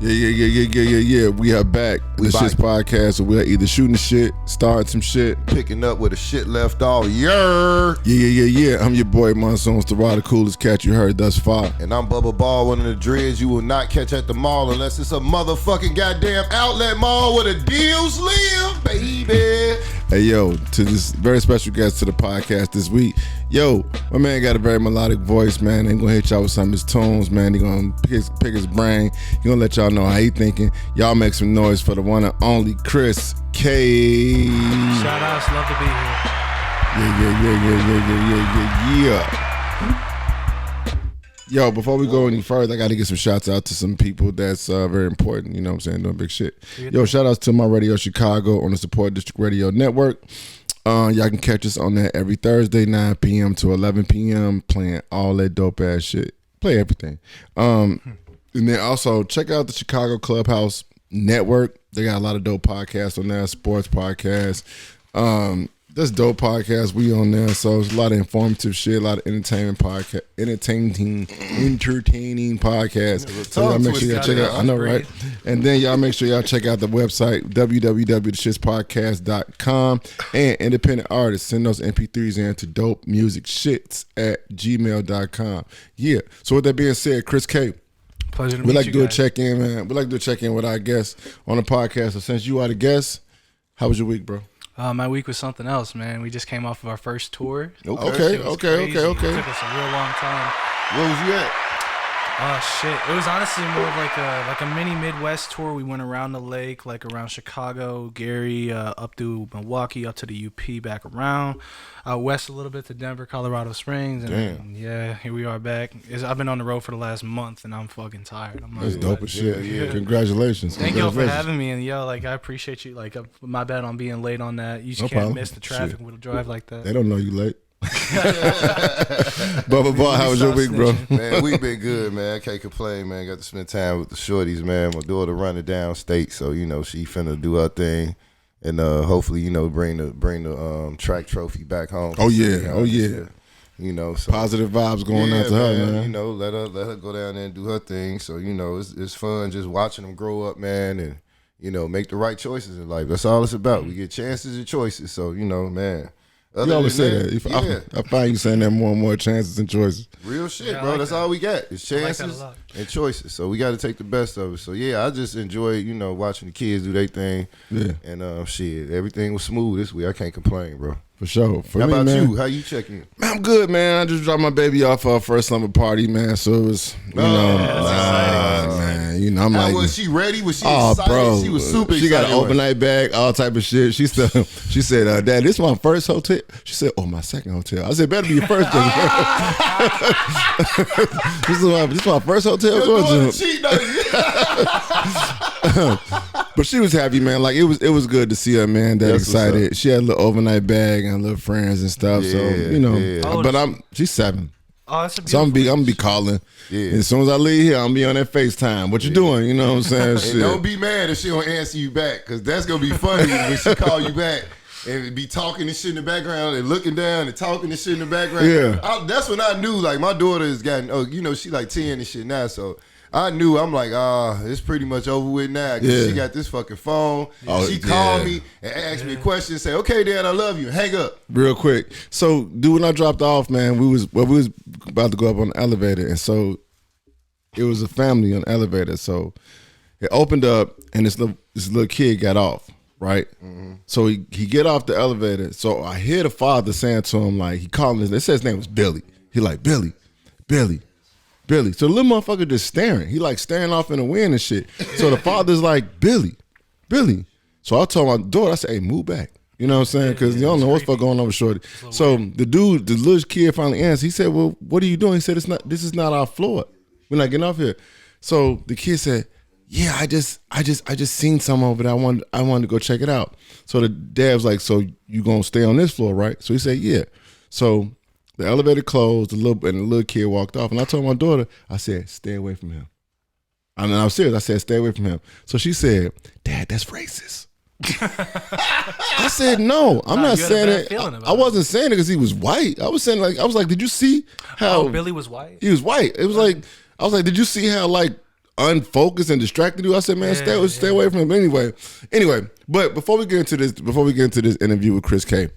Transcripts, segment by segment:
Yeah. We are back. The Shit's podcast. So we're either shooting the shit, starting some shit, picking up where the shit left off. Yeah. I'm your boy Monsoon's the coolest cat you heard thus far. And I'm Bubba Ball, one of the dreads you will not catch at the mall unless it's a motherfucking goddamn outlet mall where the deals live, baby. Hey, yo, to this very special guest to the podcast this week. Yo, my man got a very melodic voice, man. Ain't gonna hit y'all with some of his tunes, man. He gonna pick his brain. He gonna let y'all know how he thinking. Y'all make some noise for the one and only Chris K. Shout outs, love to be here. Yeah. Yo, before we go any further, I got to get some shouts out to some people that's very important, you know what I'm saying, doing big shit. Yo, shout outs to my Radio Chicago on the Support District Radio Network. Y'all can catch us on that every Thursday, 9 p.m. to 11 p.m., playing all that dope-ass shit. Play everything. And then also, check out the Chicago Clubhouse Network. They got a lot of dope podcasts on there, sports podcasts. That's dope podcast. We on there, so it's a lot of informative shit, a lot of entertaining podcasts. So y'all make sure y'all check out. I know, right? And then y'all make sure y'all check out the website www.theshitspodcast.com. And independent artists, send those MP3s in to dopemusicsshits@gmail.com. Yeah. So with that being said, Chris K. Pleasure to we meet like you to do guys. a check-in, man. We like to do a check-in with our guests on the podcast. So since you are the guest, how was your week, bro? My week was something else, man. We just came off of our first tour. Okay. It took us a real long time. Where was you at? Oh shit! It was honestly more of like a mini Midwest tour. We went around the lake, like around Chicago, Gary, up through Milwaukee, up to the UP, back around, out west a little bit to Denver, Colorado Springs, and then, yeah, here we are back. I've been on the road for the last month, and I'm fucking tired. That's dope as shit. Yeah. Congratulations. Thank y'all for having me, and yo, like I appreciate you. Like my bad on being late on that. You just can't miss the traffic with a drive like that. They don't know you late. Bubba Ball, how was your week, bro? Man, we been good, man. I can't complain, man. Got to spend time with the shorties, man. My daughter running downstate, so you know she finna do her thing, and hopefully you know bring the track trophy back home. Oh yeah. You know, so positive vibes going out to her, man. You know, let her go down there and do her thing. So you know, it's fun just watching them grow up, man, and you know make the right choices in life. That's all it's about. We get chances and choices. So you know, man. You always say that. I find you saying that more and more, chances and choices. Real shit, bro. That's all we got. It's chances and choices. So we got to take the best of it. So yeah, I just enjoy, you know, watching the kids do their thing. Yeah. And shit, everything was smooth this week. I can't complain, bro. For sure. How about you? How you checking? Man, I'm good, man. I just dropped my baby off for her first slumber party, man. So it was, man. You know, I'm how like, was she ready? Was she excited? Bro, she was super excited. She got an overnight bag, all type of shit. She said, Dad, this is my first hotel. She said, oh, my second hotel. I said, better be your first. This is my first hotel. But she was happy, man. Like it was good to see her, man. That excited. She had a little overnight bag and little friends and stuff. So you know, but she's 7. Oh, that's a so I'm gonna be calling. Yeah. As soon as I leave here, I'm gonna be on that FaceTime. What you doing? You know what I'm saying? And don't be mad if she don't answer you back, cause that's gonna be funny when she call you back and be talking and shit in the background and looking down and talking and shit in the background. Yeah. That's when I knew, like, my daughter has gotten, you know, she like 10 and shit now, so I knew, I'm like, it's pretty much over with now. Cause she got this fucking phone. She called me and asked me a question and say, okay, Dad, I love you. Hang up. Real quick. So, dude, when I dropped off, man, we was about to go up on the elevator. And so it was a family on the elevator. So it opened up and this little kid got off, right? Mm-hmm. So he get off the elevator. So I hear the father saying to him, like, he called him, they said his name was Billy. He like, Billy. So the little motherfucker just staring. He like staring off in the wind and shit. So the father's like, Billy. So I told my daughter, I said, hey, move back. You know what I'm saying? Because you don't know what's going on with Shorty. So the little kid finally answered. He said, well, what are you doing? He said, this is not our floor. We're not getting off here. So the kid said, yeah, I just seen something over there. I wanted to go check it out. So the dad was like, so you gonna stay on this floor, right? So he said, yeah. So the elevator closed, the little kid walked off. And I told my daughter, I said, stay away from him. I mean, I was serious. I said, stay away from him. So she said, Dad, that's racist. I said, no, I'm not saying it. I wasn't saying it because he was white. I was like, did you see how Billy was white? He was white. It was like, I was like, did you see how like unfocused and distracted you. I said, man, stay away from him. Anyway, but before we get into this interview with Chris K,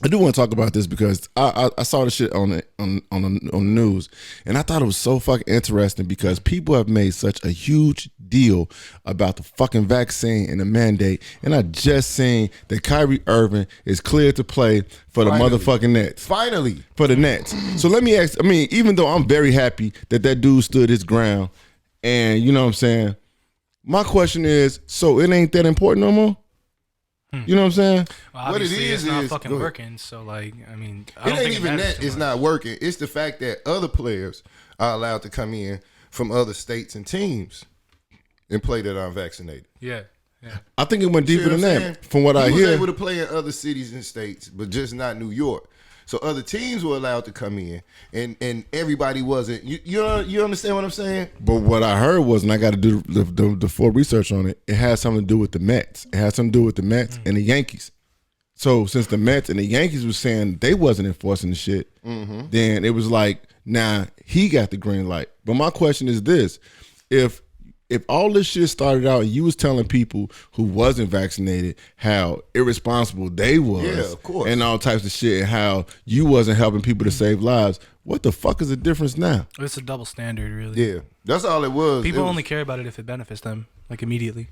I do want to talk about this because I saw the shit on the news, and I thought it was so fucking interesting because people have made such a huge deal about the fucking vaccine and the mandate, and I just seen that Kyrie Irving is cleared to play for the motherfucking Nets. Finally. For the Nets. So let me ask, I mean, even though I'm very happy that dude stood his ground, and you know what I'm saying, my question is, so it ain't that important no more? You know what I'm saying? Well, what it is not fucking working. So like, I mean, I it ain't even that it's not working. It's the fact that other players are allowed to come in from other states and teams and play that aren't vaccinated. Yeah. I think it went deeper than that. From what I hear, he was able to play in other cities and states, but just not New York. So other teams were allowed to come in, and everybody wasn't. You understand what I'm saying? But what I heard was, and I got to do the full research on it. It has something to do with the Mets. It has something to do with the Mets and the Yankees. So since the Mets and the Yankees were saying they wasn't enforcing the shit, then it was like, nah, he got the green light. But my question is this: if all this shit started out and you was telling people who wasn't vaccinated how irresponsible they was, of course, and all types of shit, and how you wasn't helping people to save lives, what the fuck is the difference now? It's a double standard, really. Yeah, that's all it was. People only care about it if it benefits them, like immediately.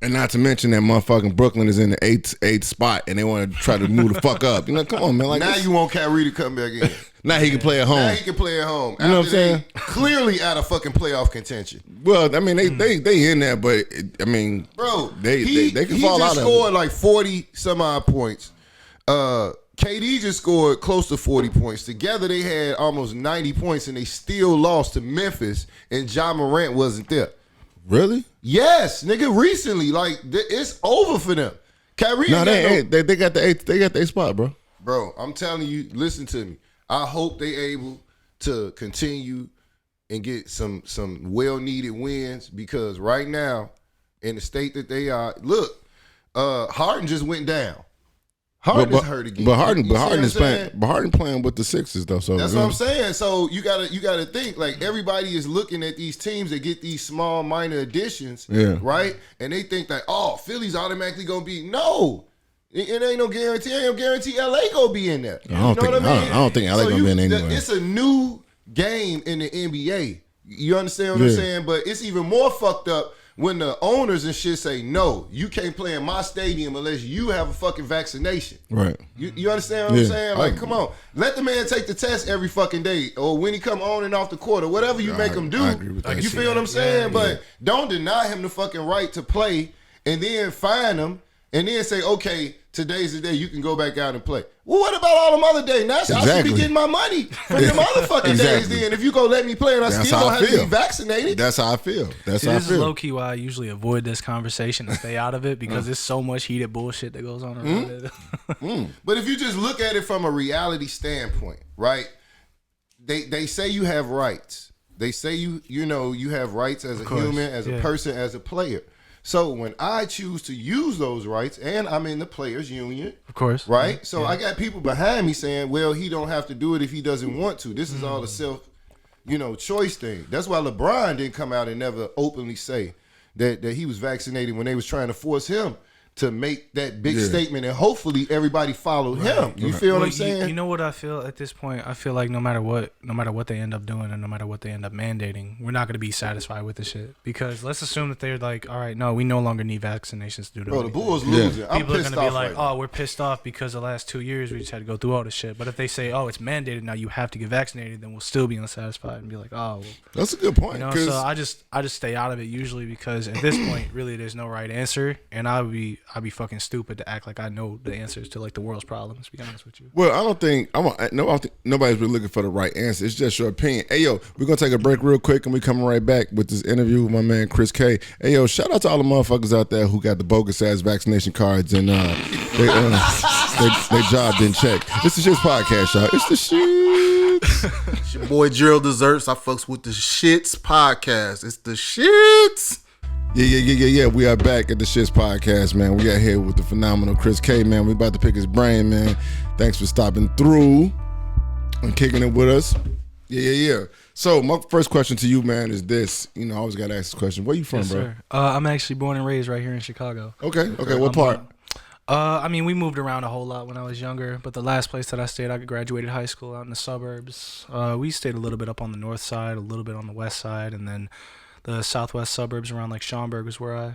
And not to mention that motherfucking Brooklyn is in the eighth spot, and they want to try to move the fuck up. You know, come on, man. Like now, you want Kyrie to come back in. Now he can play at home. Now he can play at home. You know what I'm saying? Clearly out of fucking playoff contention. Well, I mean, they in there, but I mean, bro, they can fall out of it. He just scored like 40 some odd points. KD just scored close to 40 points. Together they had almost 90 points, and they still lost to Memphis, and Ja Morant wasn't there. Really? Yes, nigga. Recently, like it's over for them. Kyrie. No, they got the eighth. They got the eighth spot, bro. Bro, I'm telling you. Listen to me. I hope they able to continue and get some well needed wins, because right now in the state that they are, look, Harden just went down. Harden is hurt again. But Harden playing with the Sixers though. So that's what I'm saying. So you gotta think, like, everybody is looking at these teams that get these small minor additions, right? And they think that, oh, Philly's automatically gonna be no. It ain't no guarantee. Ain't no guarantee LA gonna be in there. I don't think LA gonna be in anywhere. It's a new game in the NBA. You understand what I'm saying? But it's even more fucked up when the owners and shit say, no, you can't play in my stadium unless you have a fucking vaccination. Right. You understand what I'm saying? Like, come on. Let the man take the test every fucking day, or when he come on and off the court, or whatever you make him do. I agree with that. You feel what I'm saying? But don't deny him the fucking right to play, and then fine him, and then say, okay, today's the day you can go back out and play. Well, what about all them other days? Now I should be getting my money from them other fucking days then. If you go let me play and I still don't have to be vaccinated. That's how I feel. This is low-key why I usually avoid this conversation and stay out of it, because there's so much heated bullshit that goes on around it. But if you just look at it from a reality standpoint, right? They say you have rights. They say you have rights as a human, as a person, as a player. So when I choose to use those rights, and I'm in the players union, of course, right? So I got people behind me saying, well, he don't have to do it if he doesn't want to. This is all a self, choice thing. That's why LeBron didn't come out and never openly say that he was vaccinated when they was trying to force him to make that big statement, and hopefully everybody followed him. You feel what I'm saying? You know what I feel at this point? I feel like no matter what they end up doing, and no matter what they end up mandating, we're not going to be satisfied with the shit. Because let's assume that they're like, all right, no, we no longer need vaccinations to do that. Bro, the Bulls losing. I'm People are going to be like, right we're pissed off because the last 2 years we just had to go through all this shit. But if they say, it's mandated now, you have to get vaccinated, then we'll still be unsatisfied and be like, well, that's a good point. So I just stay out of it usually, because at this point, really, there's no right answer, and I'd be fucking stupid to act like I know the answers to like the world's problems, to be honest with you. Well, I don't think nobody's really looking for the right answer. It's just your opinion. Hey, yo, we're going to take a break real quick, and we coming right back with this interview with my man Chris K. Hey, yo, shout out to all the motherfuckers out there who got the bogus-ass vaccination cards and they job didn't check. It's the S.H.I.T.S podcast, y'all. It's the shit. It's your boy Gerald Desserts. I fucks with the S.H.I.T.S podcast. It's the S.H.I.T.S. Yeah. We are back at the S.H.I.T.S podcast, man. We got here with the phenomenal Chris K, man. We about to pick his brain, man. Thanks for stopping through and kicking it with us. Yeah. So my first question to you, man, is this. You know, I always got to ask this question. Where you from, Yes, bro? sir. I'm actually born and raised right here in Chicago. Okay. What part? I mean, we moved around a whole lot when I was younger, but the last place that I stayed, I graduated high school out in the suburbs. We stayed a little bit up on the north side, a little bit on the west side, and then the southwest suburbs around like Schaumburg is where I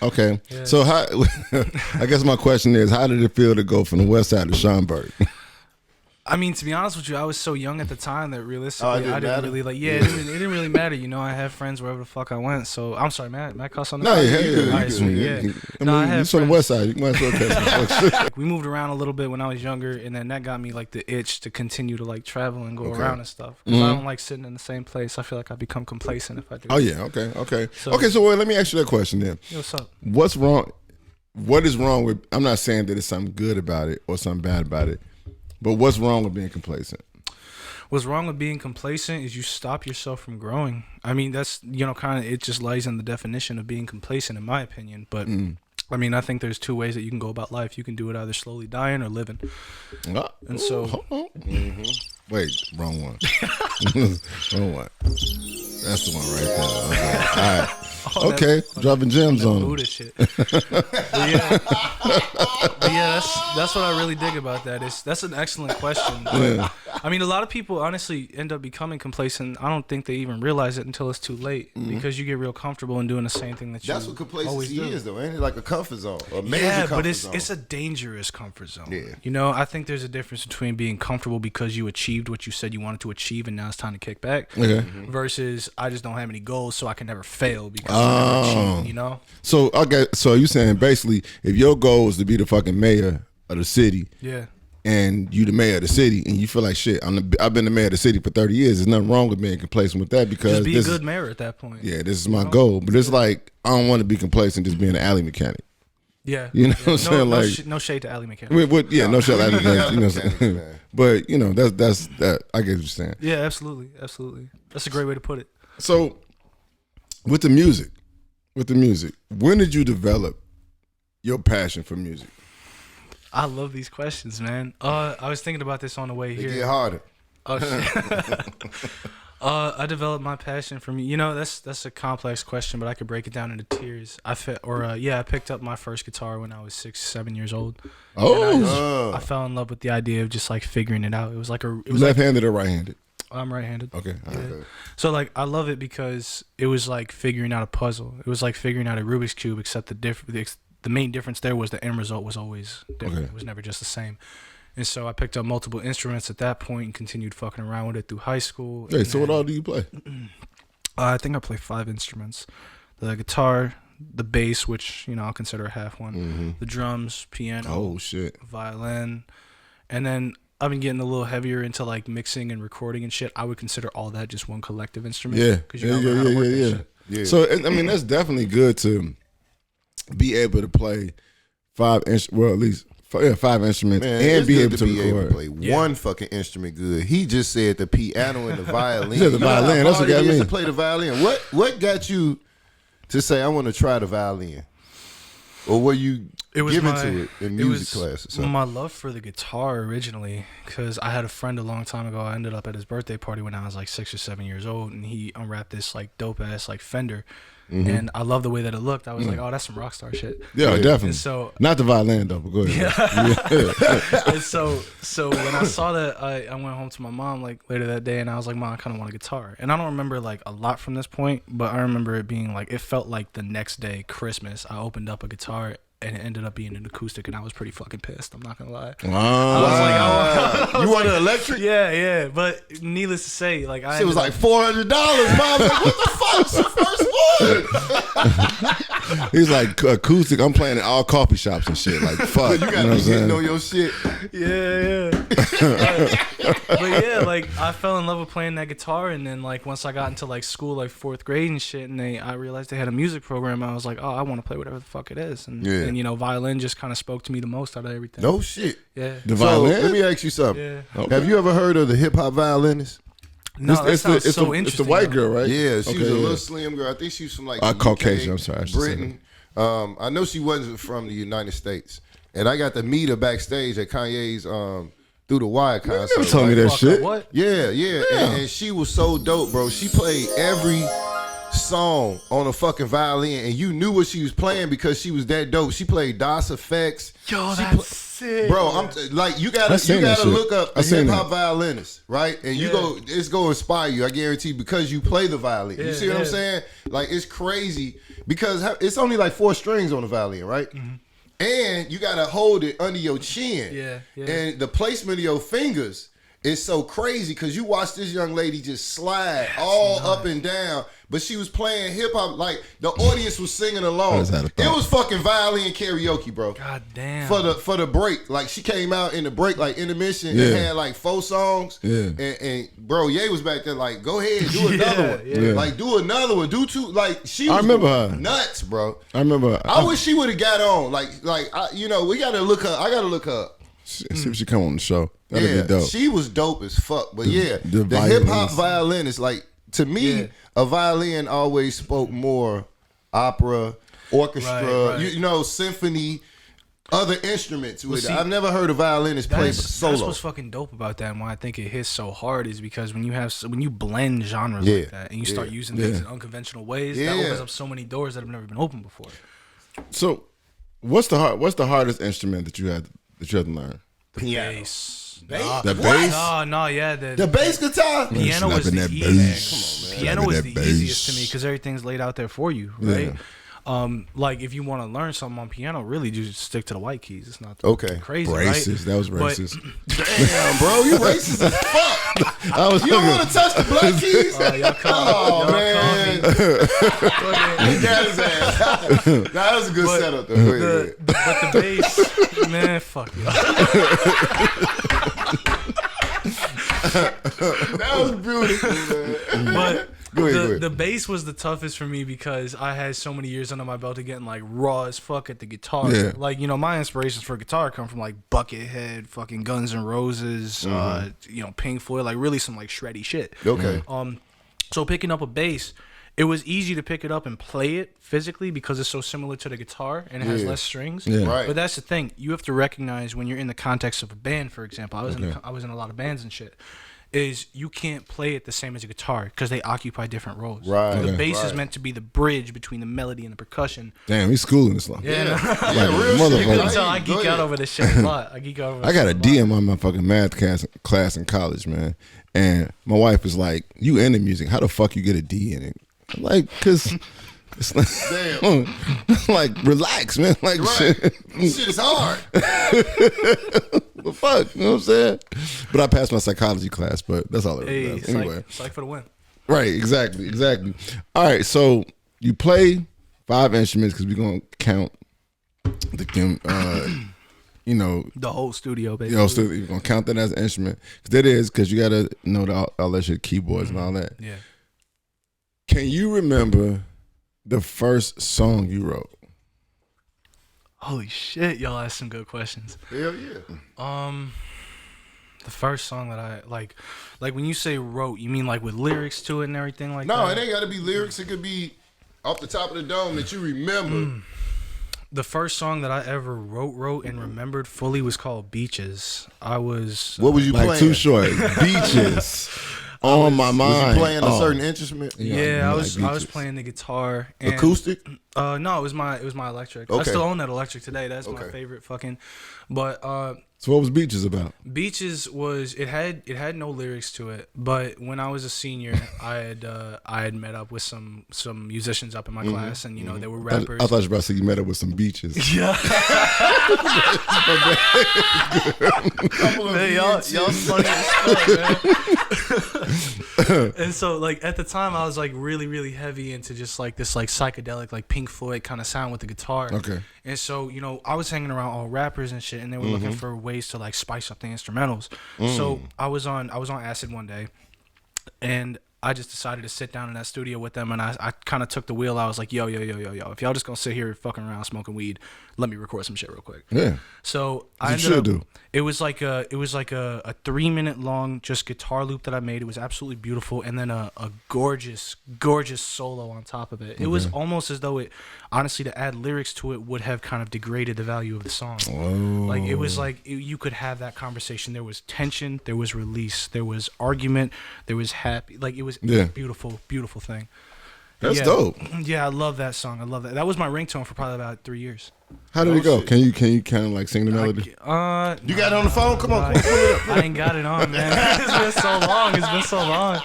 Okay. Yeah. So how? I guess my question is, how did it feel to go from the west side to Schaumburg? I mean, to be honest with you, I was so young at the time that realistically, I didn't matter? really like. Yeah, it didn't really matter. You know, I had friends wherever the fuck I went. So I'm sorry, Matt. Matt cuss on the No, podcast? yeah. All right, sweet, yeah. I No, I mean, had you from the west side. You might as well catch Like, we moved around a little bit when I was younger, and then that got me like the itch to continue to like travel and go around and stuff. Because I don't like sitting in the same place. I feel like I become complacent if I do. Oh yeah. Okay. So- So let me ask you that question then. Yo, what's up? What's wrong? What is wrong with? I'm not saying that it's something good about it or something bad about it, but what's wrong with being complacent? What's wrong with being complacent is you stop yourself from growing. I mean, that's, kind of, it just lies in the definition of being complacent, in my opinion. But I mean, I think there's two ways that you can go about life. You can do it either slowly dying or living. And so, Hold on. Wait, wrong one. Wrong one. That's the one right there. Okay. All right. Okay, dropping gems on Buddha them. shit. But yeah, that's what I really dig about that. That's an excellent question. But, I mean, a lot of people honestly end up becoming complacent. I don't think they even realize it until it's too late because you get real comfortable in doing the same thing that you That's what always complacency do. is, though, ain't it? Like a comfort zone, a major Yeah, comfort but zone. it's a dangerous comfort zone. Yeah. You know, I think there's a difference between being comfortable because you achieved what you said you wanted to achieve and now it's time to kick back versus I just don't have any goals so I can never fail because I never achieved, you know? So so you saying basically, if your goal is to be the fucking mayor of the city, Yeah. and you the mayor of the city, and you feel like shit, I've been the mayor of the city for 30 years. There's nothing wrong with being complacent with that because Just be a this good mayor at that point. this is my goal. But it's like I don't want to be complacent just being an alley mechanic. Yeah. You know what I'm saying? Like no shade to alley mechanic. no shit alley mechanic. You know what I'm Mechanics, saying? man. But that's that. I get what you're saying. Yeah, absolutely. That's a great way to put it. So with the music, when did you develop your passion for music? I love these questions, man. I was thinking about this on the way They here. get harder. Oh shit. I developed my passion for me. You know, that's a complex question, but I could break it down into tiers. I picked up my first guitar when I was 6-7 years old. Oh, I fell in love with the idea of just like figuring it out. It was left-handed or right-handed? I'm right-handed. Okay. Yeah. Okay. So like I love it because it was like figuring out a puzzle. It was like figuring out a Rubik's cube, except the main difference there was the end result was always different. Okay. It was never just the same. And so I picked up multiple instruments at that point and continued fucking around with it through high school. Hey, And so what then, all do you play? I think I play 5 instruments: the guitar, the bass, which I'll consider a half one, the drums, piano, Oh shit. violin, and then I've been getting a little heavier into like mixing and recording and shit. I would consider all that just one collective instrument. Yeah. because you gotta learn how to work that shit. Yeah. So I mean, that's definitely good to be able to play 5 instruments Man, and it's be good able to record. play one fucking instrument good. He just said the piano and the violin. He said the You know how violin, that's hard what got it is me. to play the violin. What got you to say I want to try the violin? Or were you given to it in music class or something? My love for the guitar originally, because I had a friend a long time ago. I ended up at his birthday party when I was like 6 or 7 years old, and he unwrapped this like dope ass like Fender, and I love the way that it looked. I was like, oh, that's some rock star shit. Yeah, definitely. And so Not the violin though, but go ahead. and so when I saw that, I went home to my mom like later that day, and I was like, Mom, I kind of want a guitar. And I don't remember like a lot from this point, but I remember it being like, it felt like the next day, Christmas, I opened up a guitar and it ended up being an acoustic, and I was pretty fucking pissed. I'm not gonna lie. Wow. I was like, you want an electric? yeah. But needless to say, like It was like $400. Mom, like, what the fuck? It's the first one. He's like acoustic. I'm playing at all coffee shops and shit. Like fuck. You gotta know what I'm be saying? getting on your shit. Yeah. But yeah, like I fell in love with playing that guitar, and then like once I got into like school, like 4th grade and shit, and I realized they had a music program. I was like, oh, I want to play whatever the fuck it is, and violin just kind of spoke to me the most out of everything. No shit. Yeah. The So violin. let me ask you something. Yeah. Okay. Have you ever heard of the hip hop violinist? No, that sounds so interesting. It's the white girl, right? Yeah, she was a yeah. little slim girl. I think she was from like the Caucasian. UK, I'm sorry, I should say Britain. I know she wasn't from the United States, and I got to meet her backstage at Kanye's through the wire concert. never told me that shit. What? Yeah. And she was so dope, bro. She played every song on a fucking violin, and you knew what she was playing because she was that dope. She played DOS effects. Yo, that's sick, bro. Like you gotta look up a hip hop violinist, right? And it's gonna inspire you. I guarantee because you play the violin. You see what I'm saying? Like it's crazy because it's only like 4 strings on the violin, right? Mm-hmm. And you gotta hold it under your chin. Yeah. And the placement of your fingers is so crazy because you watch this young lady just slide up and down. But she was playing hip hop, like the audience was singing along. It was fucking violin karaoke, bro. God damn. For the break, like she came out in the break, like intermission, and had like 4 songs. Yeah. And bro, Ye was back there, like, go ahead, do another one. Yeah. Like do another one, do 2. Like she was I remember her. nuts, bro. I remember. I wish she would have got on. We gotta look her. I gotta look her up. See if she come on the show. That'd be dope. She was dope as fuck. But the violinist. hip hop violinist, like to me, a violin always spoke more opera, orchestra, right. You know, symphony, other instruments with it. I've never heard a violinist play solo. That's what's fucking dope about that, and why I think it hits so hard is because when you blend genres like that and you start using things in unconventional ways, that opens up so many doors that have never been opened before. So, what's the hardest instrument that you had to learn? The bass. The bass? No, yeah. The bass guitar? Piano was the easiest. Piano was the easiest to me because everything's laid out there for you, right? Yeah. Like if you want to learn something on piano, really just stick to the white keys. It's not crazy, racist. Right? That was racist. Damn, bro, you racist as fuck. You don't want to touch the black keys? Man. He got his ass. That was a good setup, though. But the bass, man, fuck you. That was beautiful, man. But Go ahead. The bass was the toughest for me because I had so many years under my belt of getting like raw as fuck at the guitar. Yeah. Like, you know, my inspirations for guitar come from like Buckethead, fucking Guns N' Roses, you know, Pink Floyd, like really some like shreddy shit. Okay. So picking up a bass, it was easy to pick it up and play it physically because it's so similar to the guitar and it has less strings. Yeah. Right. But that's the thing. You have to recognize when you're in the context of a band, for example. I was in a lot of bands and shit. Is you can't play it the same as a guitar because they occupy different roles. Right. The bass is meant to be the bridge between the melody and the percussion. Damn, he's schooling this one. Yeah. Real You can shit. tell I geek out over this shit a lot. I geek out over I got a D in lot. my motherfucking math class in college, man. And my wife is like, "You into music? How the fuck you get a D in it?" I'm like, "Cause it's like, Damn. like relax, man. Like shit. This shit is hard. The fuck, you know what I'm saying?" But I passed my psychology class, but that's all it Hey, was. Anyway, it's like for the win. right, exactly. All right, so you play 5 instruments because we're gonna count the you know, The whole studio, basically. you know, so you're gonna count that as an instrument because that is because you gotta know all that shit, keyboards and all that. Yeah. Can you remember the first song you wrote? Holy shit, y'all asked some good questions. Hell yeah. The first song that I like when you say wrote, you mean like with lyrics to it and everything like No, that? it ain't got to be lyrics. It could be off the top of the dome that you remember. The first song that I ever wrote and remembered fully was called Beaches. I was What was you Like playing? Too Short, Beaches on my mind. Was you playing a certain instrument? Yeah, I was Beaches. playing the guitar. And, Acoustic? No, it was my electric. I Okay. still own that electric today. That's my Okay. favorite fucking. But So what was Beaches about? Beaches was it had no lyrics to it. But when I was a senior, I had met up with some musicians up in my class, and you know they were rappers. I thought you were about to say you met up with some beaches. Yeah. Man, y'all funny as fuck, man. And so like at the time I was like really, really heavy into just like this like psychedelic like Pink Floyd kind of sound with the guitar. Okay. And so, you know, I was hanging around all rappers and shit, and they were looking for ways to like spice up the instrumentals. So I was on acid one day, and I just decided to sit down in that studio with them, and I kind of took the wheel. I was like, yo, if y'all just gonna sit here fucking around smoking weed, let me record some shit real quick. Yeah. So I ended up. It was like a 3-minute long just guitar loop that I made. It was absolutely beautiful, and then a gorgeous solo on top of it. It was almost as though it, honestly, to add lyrics to it would have kind of degraded the value of the song. Oh. Like it was like you could have that conversation. There was tension, there was release, there was argument, there was happy. Like it was a beautiful thing. That's dope. Yeah, I love that song. I love that. That was my ringtone for probably about 3 years. How did it go? Can you kind of like sing the melody? You got it on the phone? Come on, pull it up. I ain't got it on, man. It's been so long.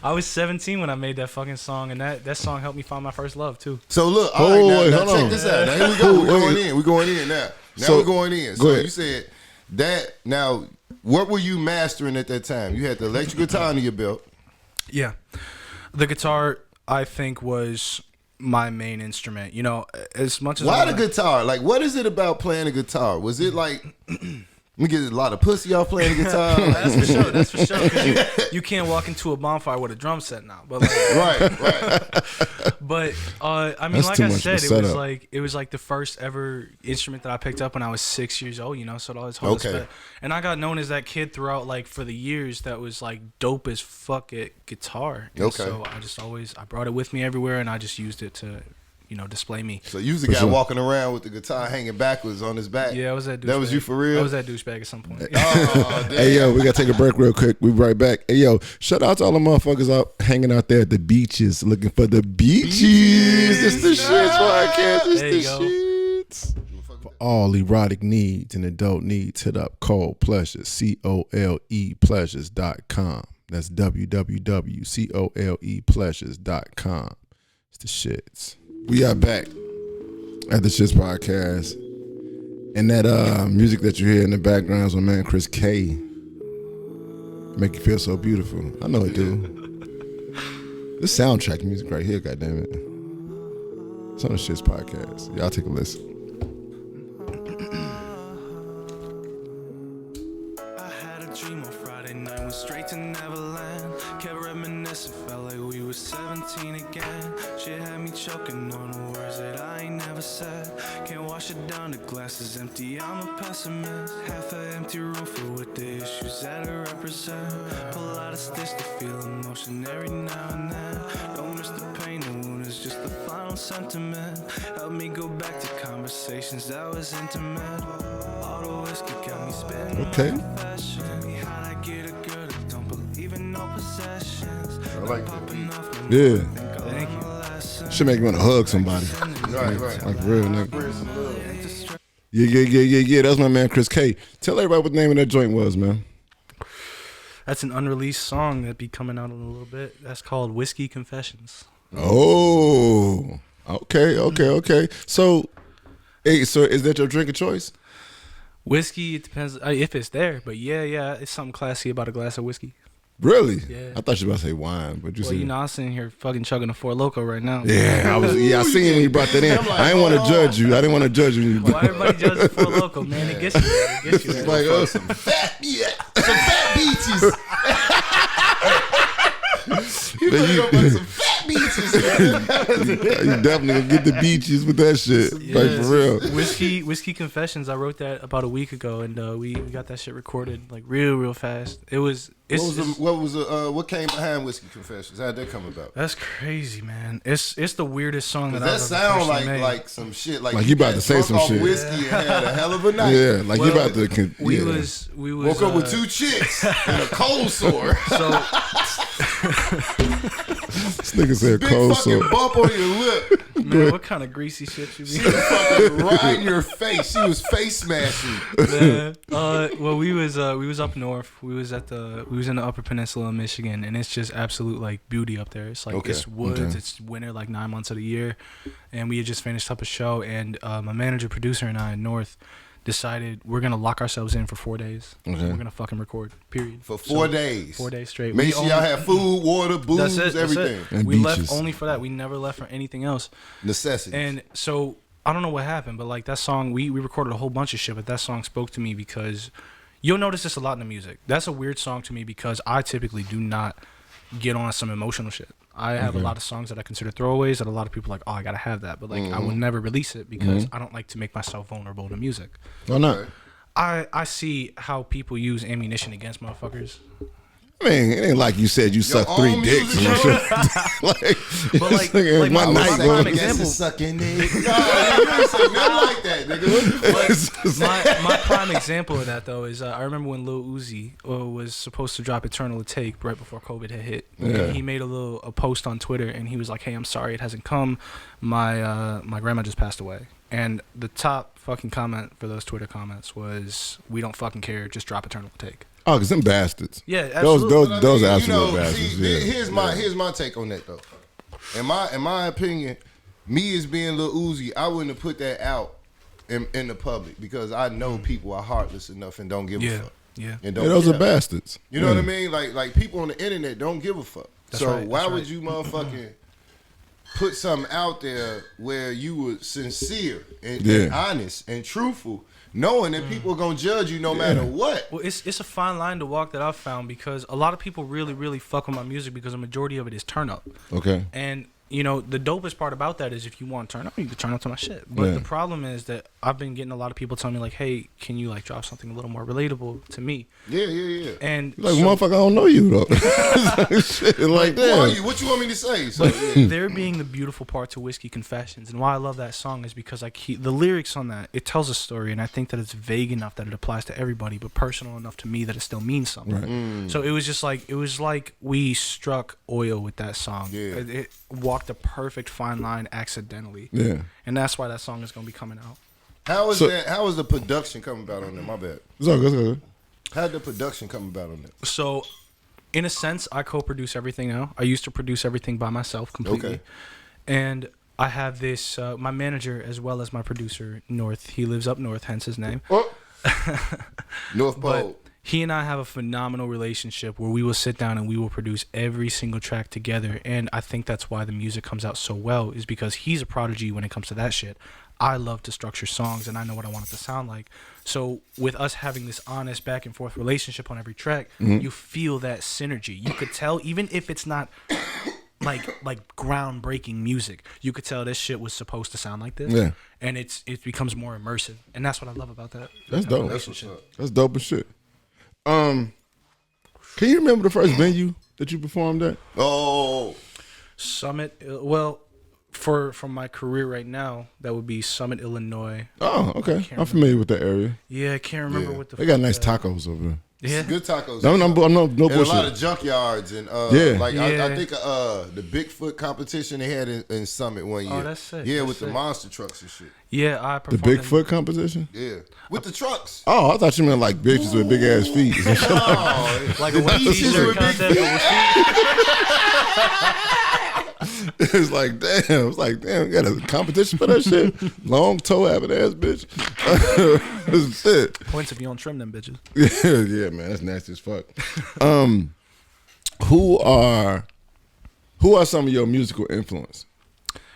I was 17 when I made that fucking song, and that song helped me find my first love too. So look, all right, now check this out. Now here we go. We're going in now. We're going in. So you said that. Now, what were you mastering at that time? You had the electric guitar under your belt. Yeah, the guitar, I think, was my main instrument. You know, as much as why the guitar? Like, what is it about playing a guitar? Was it like we get a lot of pussy off playing the guitar? That's for sure. Because you can't walk into a bonfire with a drum set now. But like, right. But I mean, like I said, it was like the first ever instrument that I picked up when I was 6 years old. You know, so it always holds respect. And I got known as that kid throughout, like, for the years that was like dope as fuck at guitar. And so I brought it with me everywhere, and I just used it to, you know, display me. So you was the guy walking around with the guitar hanging backwards on his back. Yeah, I was that douchebag. That was you for real? I was that douchebag at some point. Oh, damn. Hey, yo, we got to take a break real quick. We right back. Hey, yo, shout out to all the motherfuckers out hanging out there at the beaches looking for the beaches. It's the shit podcast. It's the shits. For all erotic needs and adult needs, hit up Cole Pleasures, COLE-pleasures.com. That's www.colepleasures.com. It's the shits. We are back at the Shits Podcast. And that music that you hear in the background is my man Chris K. Make you feel so beautiful. I know it do. This soundtrack music right here, goddammit. It's on the Shits Podcast. Y'all take a listen. I had a dream on Friday night, went straight to Neverland. Kept reminiscing, felt like we were 17 again. Shit had me choking on the words that I ain't never said. Can't wash it down, the glass is empty, I'm a pessimist. Half an empty room filled with the issues that I represent. Pull out a stitch to feel emotion every now and then. Don't miss the pain, the wound is just the final sentiment. Help me go back to conversations that was intimate. All the whiskey got me spinning. Okay. How'd I get a girl that don't believe in no possessions? I like that. Yeah. Thank you. Should make you want to hug somebody. Right. Like real nigga. Yeah. That's my man Chris K. Tell everybody what the name of that joint was, man. That's an unreleased song that'd be coming out in a little bit. That's called Whiskey Confessions. Oh. Okay. So is that your drink of choice? Whiskey, it depends if it's there, but yeah, it's something classy about a glass of whiskey. Really? Yeah. I thought you were about to say wine, but you said. You know, I'm sitting here fucking chugging a Four Loko right now. Yeah, I seen when you brought that in. I didn't want to judge you. I didn't want to judge you. Why everybody judges Four Loko, man? It gets you there. Like, some fat beaches. You some fat beaches. You definitely gonna get the beaches with that shit. Yeah. Like, for real. Whiskey Confessions. I wrote that about a week ago, and we got that shit recorded like real fast. What came behind Whiskey Confessions? How'd that come about? That's crazy, man. It's the weirdest song that that I've sound ever made. like some shit. Like you about to say some shit. Whiskey and had a hell of a night. Yeah, like you about to. We was woke up with 2 chicks and a cold sore. So This nigga said big cold fucking sore. bump on your lip. man, what kind of greasy shit you She be? was fucking right in your face. She was face smashing. Well, we was up north. We was in the Upper Peninsula of Michigan, and it's just absolute like beauty up there. It's like it's woods. Okay. It's winter like 9 months of the year, and we had just finished up a show, and my manager, producer, and I in North decided we're gonna lock ourselves in for 4 days. Okay. We're gonna fucking record. Period. For 4 days. 4 days straight. Make sure y'all have food, water, booze, everything. And we beaches. left only for that. We never left for anything else. Necessities. And so I don't know what happened, but like that song, we recorded a whole bunch of shit, but that song spoke to me because you'll notice this a lot in the music. That's a weird song to me because I typically do not get on some emotional shit. I have a lot of songs that I consider throwaways that a lot of people are like, oh, I gotta have that, but like I would never release it because I don't like to make myself vulnerable to music. Why not? I see how people use ammunition against motherfuckers. I mean, it ain't like you said you sucked 3 dicks. But like my night prime example. Sucking it. No, you didn't say nothing like that, nigga. My prime example of that though is I remember when Lil Uzi was supposed to drop Eternal to Take right before COVID had hit. Yeah. He made a post on Twitter and he was like, "Hey, I'm sorry it hasn't come. My grandma just passed away." And the top fucking comment for those Twitter comments was, "We don't fucking care. Just drop Eternal to Take." Oh, because them bastards. Yeah, absolutely. Those are absolute bastards. See, here's my take on that though. In my opinion, me as being Lil Uzi, I wouldn't have put that out in the public because I know people are heartless enough and don't give a fuck. Yeah. And Those are bastards. You know what I mean? Like people on the internet don't give a fuck. That's so right, why would you motherfucking put something out there where you were sincere and honest and truthful, knowing that people are gonna judge you no matter what? Well, it's a fine line to walk that I've found because a lot of people really, really fuck with my music because a majority of it is turn up. Okay. And you know, the dopest part about that is if you want to turn up, you can turn up to my shit. But the problem is that I've been getting a lot of people telling me like, "Hey, can you like drop something a little more relatable to me?" Yeah. And Like, motherfucker, I don't know you though. Shit, like that. What you want me to say? So, there being the beautiful part to Whiskey Confessions, and why I love that song is because the lyrics on that, it tells a story, and I think that it's vague enough that it applies to everybody, but personal enough to me that it still means something. Right. So it was like we struck oil with that song. Yeah. It walked a perfect fine line accidentally. Yeah. And that's why that song is gonna be coming out. How is the production coming about on that? My bad. It's all good. How'd the production come about on that? So, in a sense, I co-produce everything now. I used to produce everything by myself completely. Okay. And I have this, my manager as well as my producer, North. He lives up north, hence his name. North Pole. But he and I have a phenomenal relationship where we will sit down and we will produce every single track together. And I think that's why the music comes out so well, is because he's a prodigy when it comes to that shit. I love to structure songs and I know what I want it to sound like. So with us having this honest back and forth relationship on every track, you feel that synergy. You could tell, even if it's not like groundbreaking music, you could tell this shit was supposed to sound like this. Yeah. And it becomes more immersive. And that's what I love about that. That's dope. That's dope as shit. Can you remember the first venue that you performed at? Oh, Summit. Well, from my career right now, that would be Summit, Illinois. Oh, okay. I'm familiar with that area. Yeah, I can't remember what the. They got nice tacos over there. Yeah, good tacos. No and bullshit. a lot of junkyards and I think the Bigfoot competition they had in Summit one year. Oh, that's sick. Yeah, That's with sick. the monster trucks and shit. Yeah, I The performed. Bigfoot competition? Yeah, with the trucks. Oh, I thought you meant like bitches with big ass feet. Oh, like a wet t-shirt contest, but with feet. It's like, damn. It's like, damn, we got a competition for that shit? Long toe having ass bitch. Shit. Points if you don't trim them bitches. Yeah, man, that's nasty as fuck. Who are some of your musical influence?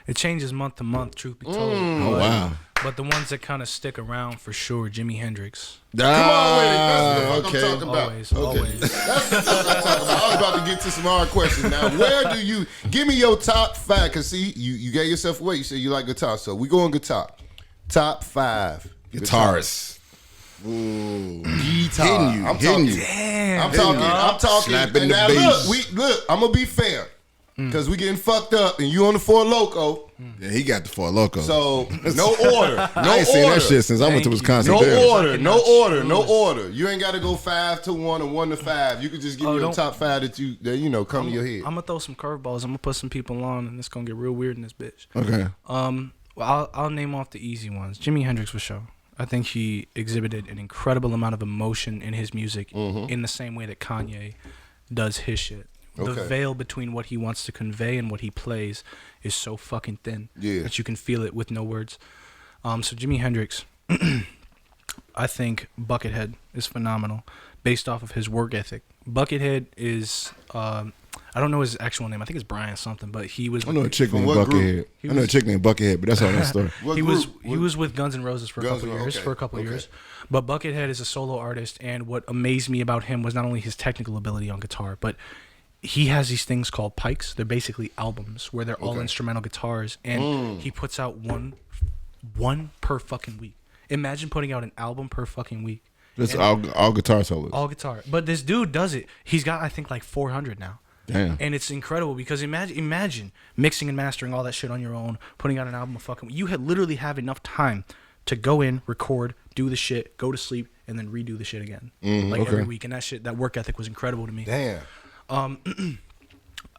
It changes month to month, truth be told. Oh, wow. But the ones that kind of stick around for sure, Jimi Hendrix. come on with it. That's what okay. I'm talking about. Always. That's what I'm talking about. I was about to get to some hard questions now. Where do you give me your top 5? Cause see, you gave yourself away. You said you like guitar, so we going guitar. Top 5 Guitarist. Ooh. Guitar. Hitting you. I'm Hitting talking. you. Damn. I'm talking. Slapping And the now bass. look. I'm gonna be fair, cause we getting fucked up, and you on the Four Loco. Yeah, he got the Four Loko. So no order. I ain't seen that shit since I went to Wisconsin. No Dells. order, no order. You ain't got to go 5 to 1 or 1 to 5. You could just give me your top 5 that you know come to your head. I'm gonna throw some curveballs. I'm gonna put some people on, and it's gonna get real weird in this bitch. Okay. Well, I'll name off the easy ones. Jimi Hendrix for sure. I think he exhibited an incredible amount of emotion in his music, in the same way that Kanye does his shit. The veil between what he wants to convey and what he plays is so fucking thin that you can feel it with no words. So Jimi Hendrix, I think Buckethead is phenomenal based off of his work ethic. Buckethead is, I don't know his actual name. I think it's Brian something, but he was. I know a chick named Buckethead. I know a chick named Buckethead, but that's all that story. He was with Guns N' Roses for a couple years. But Buckethead is a solo artist, and what amazed me about him was not only his technical ability on guitar, but he has these things called pikes. They're basically albums where they're all instrumental guitars, and he puts out one per fucking week. Imagine putting out an album per fucking week. Just all guitar solos. All guitar. But this dude does it. He's got, I think, like 400 now. Damn. And it's incredible because imagine mixing and mastering all that shit on your own, putting out an album of fucking. You literally have enough time to go in, record, do the shit, go to sleep, and then redo the shit again, every week. And that work ethic was incredible to me. Damn.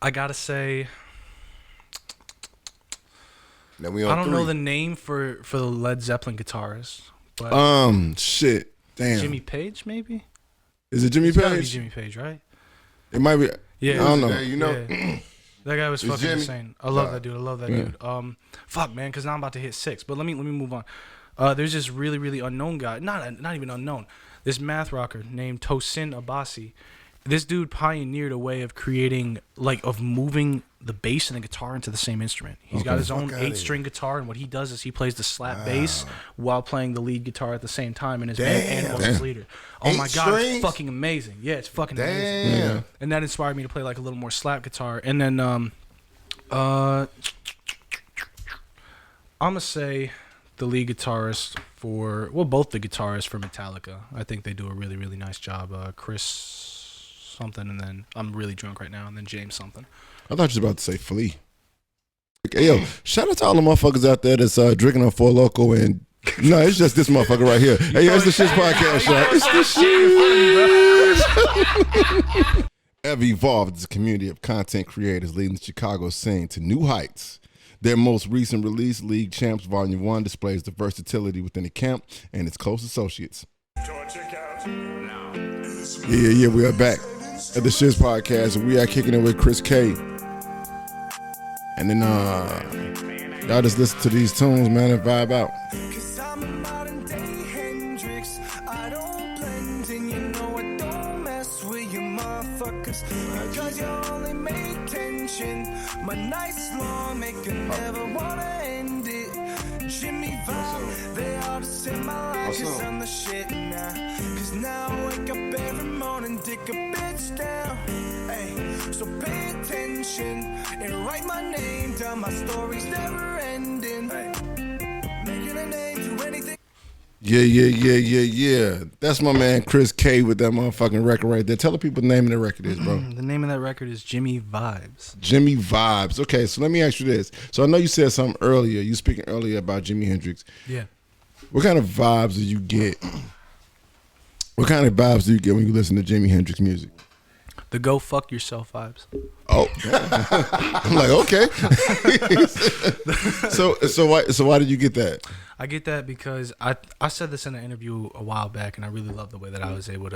I gotta say, Now we I on don't 3. know the name for the Led Zeppelin guitarist, but shit, damn. Jimmy Page maybe. Is it Jimmy It's gotta be Page? Jimmy Page, right? It might be. Yeah, I don't know. Yeah, you know. Yeah. That guy was It's fucking Jimmy. insane. I love that dude. I love that dude. Fuck man, because now I'm about to hit 6. But let me move on. There's this really really unknown guy, not even unknown. This math rocker named Tosin Abasi. This dude pioneered a way of creating, of moving the bass and the guitar into the same instrument. He's got his own 8-string guitar, and what he does is he plays the slap bass while playing the lead guitar at the same time, and his band and his leader. Oh my god, strings? it's fucking amazing. Yeah, it's fucking amazing. Damn. And that inspired me to play like a little more slap guitar. And then I'm gonna say the lead guitarist both the guitarists for Metallica. I think they do a really really nice job. Chris something, and then I'm really drunk right now, and then James something. I thought you was about to say Flea. Hey, yo, shout out to all the motherfuckers out there that's drinking on Four Loko and no, it's just this motherfucker right here. Hey, yo, it's the Shit Podcast, y'all. It's the shit. Ever Evolved is a community of content creators leading the Chicago scene to new heights. Their most recent release, League Champs Volume 1, displays the versatility within the camp and its close associates. Yeah, we are back at the Shiz Podcast, and we are kicking it with Chris K. And then y'all just listen to these tunes, man, and vibe out. Cause I'm a modern day Hendrix. I don't blend in, you know I don't mess with you motherfuckers. Because you only make tension. My nights long, make you never wanna end it. Jimmy Vibe, they all just in my life, cause I'm the shit now. Cause now I wake up every morning, dick a bitch down. Hey, so pay attention and write my name down. My story's never ending. Hey, making a name, do anything. Yeah. That's my man Chris K with that motherfucking record right there. Tell the people the name of the record is, bro. The name of that record is Jimmy Vibes. Jimmy Vibes. Okay, so let me ask you this. So I know you said something earlier. You speaking earlier about Jimi Hendrix. Yeah. What kind of vibes do you get? What kind of vibes do you get when you listen to Jimi Hendrix music? The go fuck yourself vibes. Oh, I'm like, okay. so why did you get that? I get that because I said this in an interview a while back, and I really love the way that I was able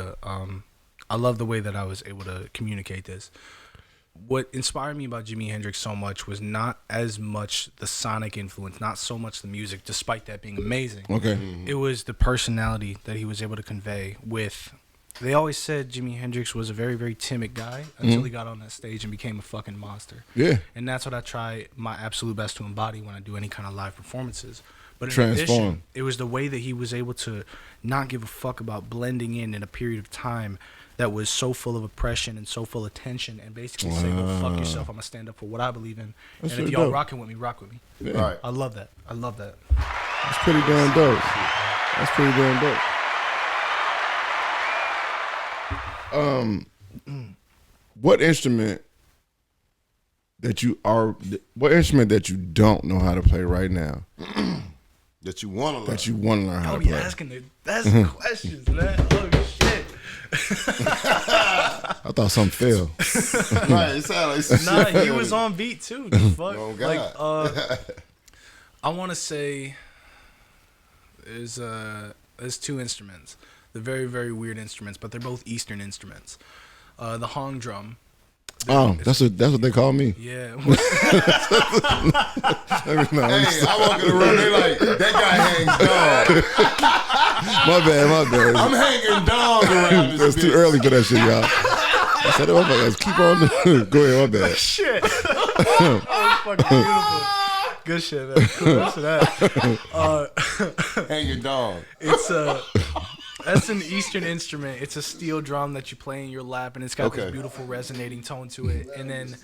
to communicate this. What inspired me about Jimi Hendrix so much was not as much the sonic influence, not so much the music, despite that being amazing. Okay. It was the personality that he was able to convey with. They always said Jimi Hendrix was a very, very timid guy until he got on that stage and became a fucking monster. Yeah. And that's what I try my absolute best to embody when I do any kind of live performances. But in Transform. addition, it was the way that he was able to not give a fuck about blending in a period of time that was so full of oppression and so full of tension, and basically say, "Go fuck yourself. I'm gonna stand up for what I believe in, That's and if really y'all dope. rocking with me, rock with me." Yeah. Right. I love that. That's pretty damn dope. That's pretty damn dope. What instrument that you don't know how to play right now That you want to learn. that you want to learn how Oh, to you play? that's the questions, man. Oh shit. I thought something fell. Right, it sounded like some Nah, shit. he was on beat too. The fuck? Oh, God. I want to say there's 2 instruments. They're very, very weird instruments, but they're both Eastern instruments. The Hong drum. Oh, that's what they call me. Yeah. Hey, I walk in the room, they like, that guy hangs dog. My bad. I'm hanging dog around this It's too bitch. early for that shit, y'all. I said, oh, my God, keep on. Go ahead, my bad. Shit. Oh, fucking beautiful. Good shit, man. Cool for that. Hanging dog. It's That's an Eastern instrument. It's a steel drum that you play in your lap, and it's got this beautiful resonating tone to it. And then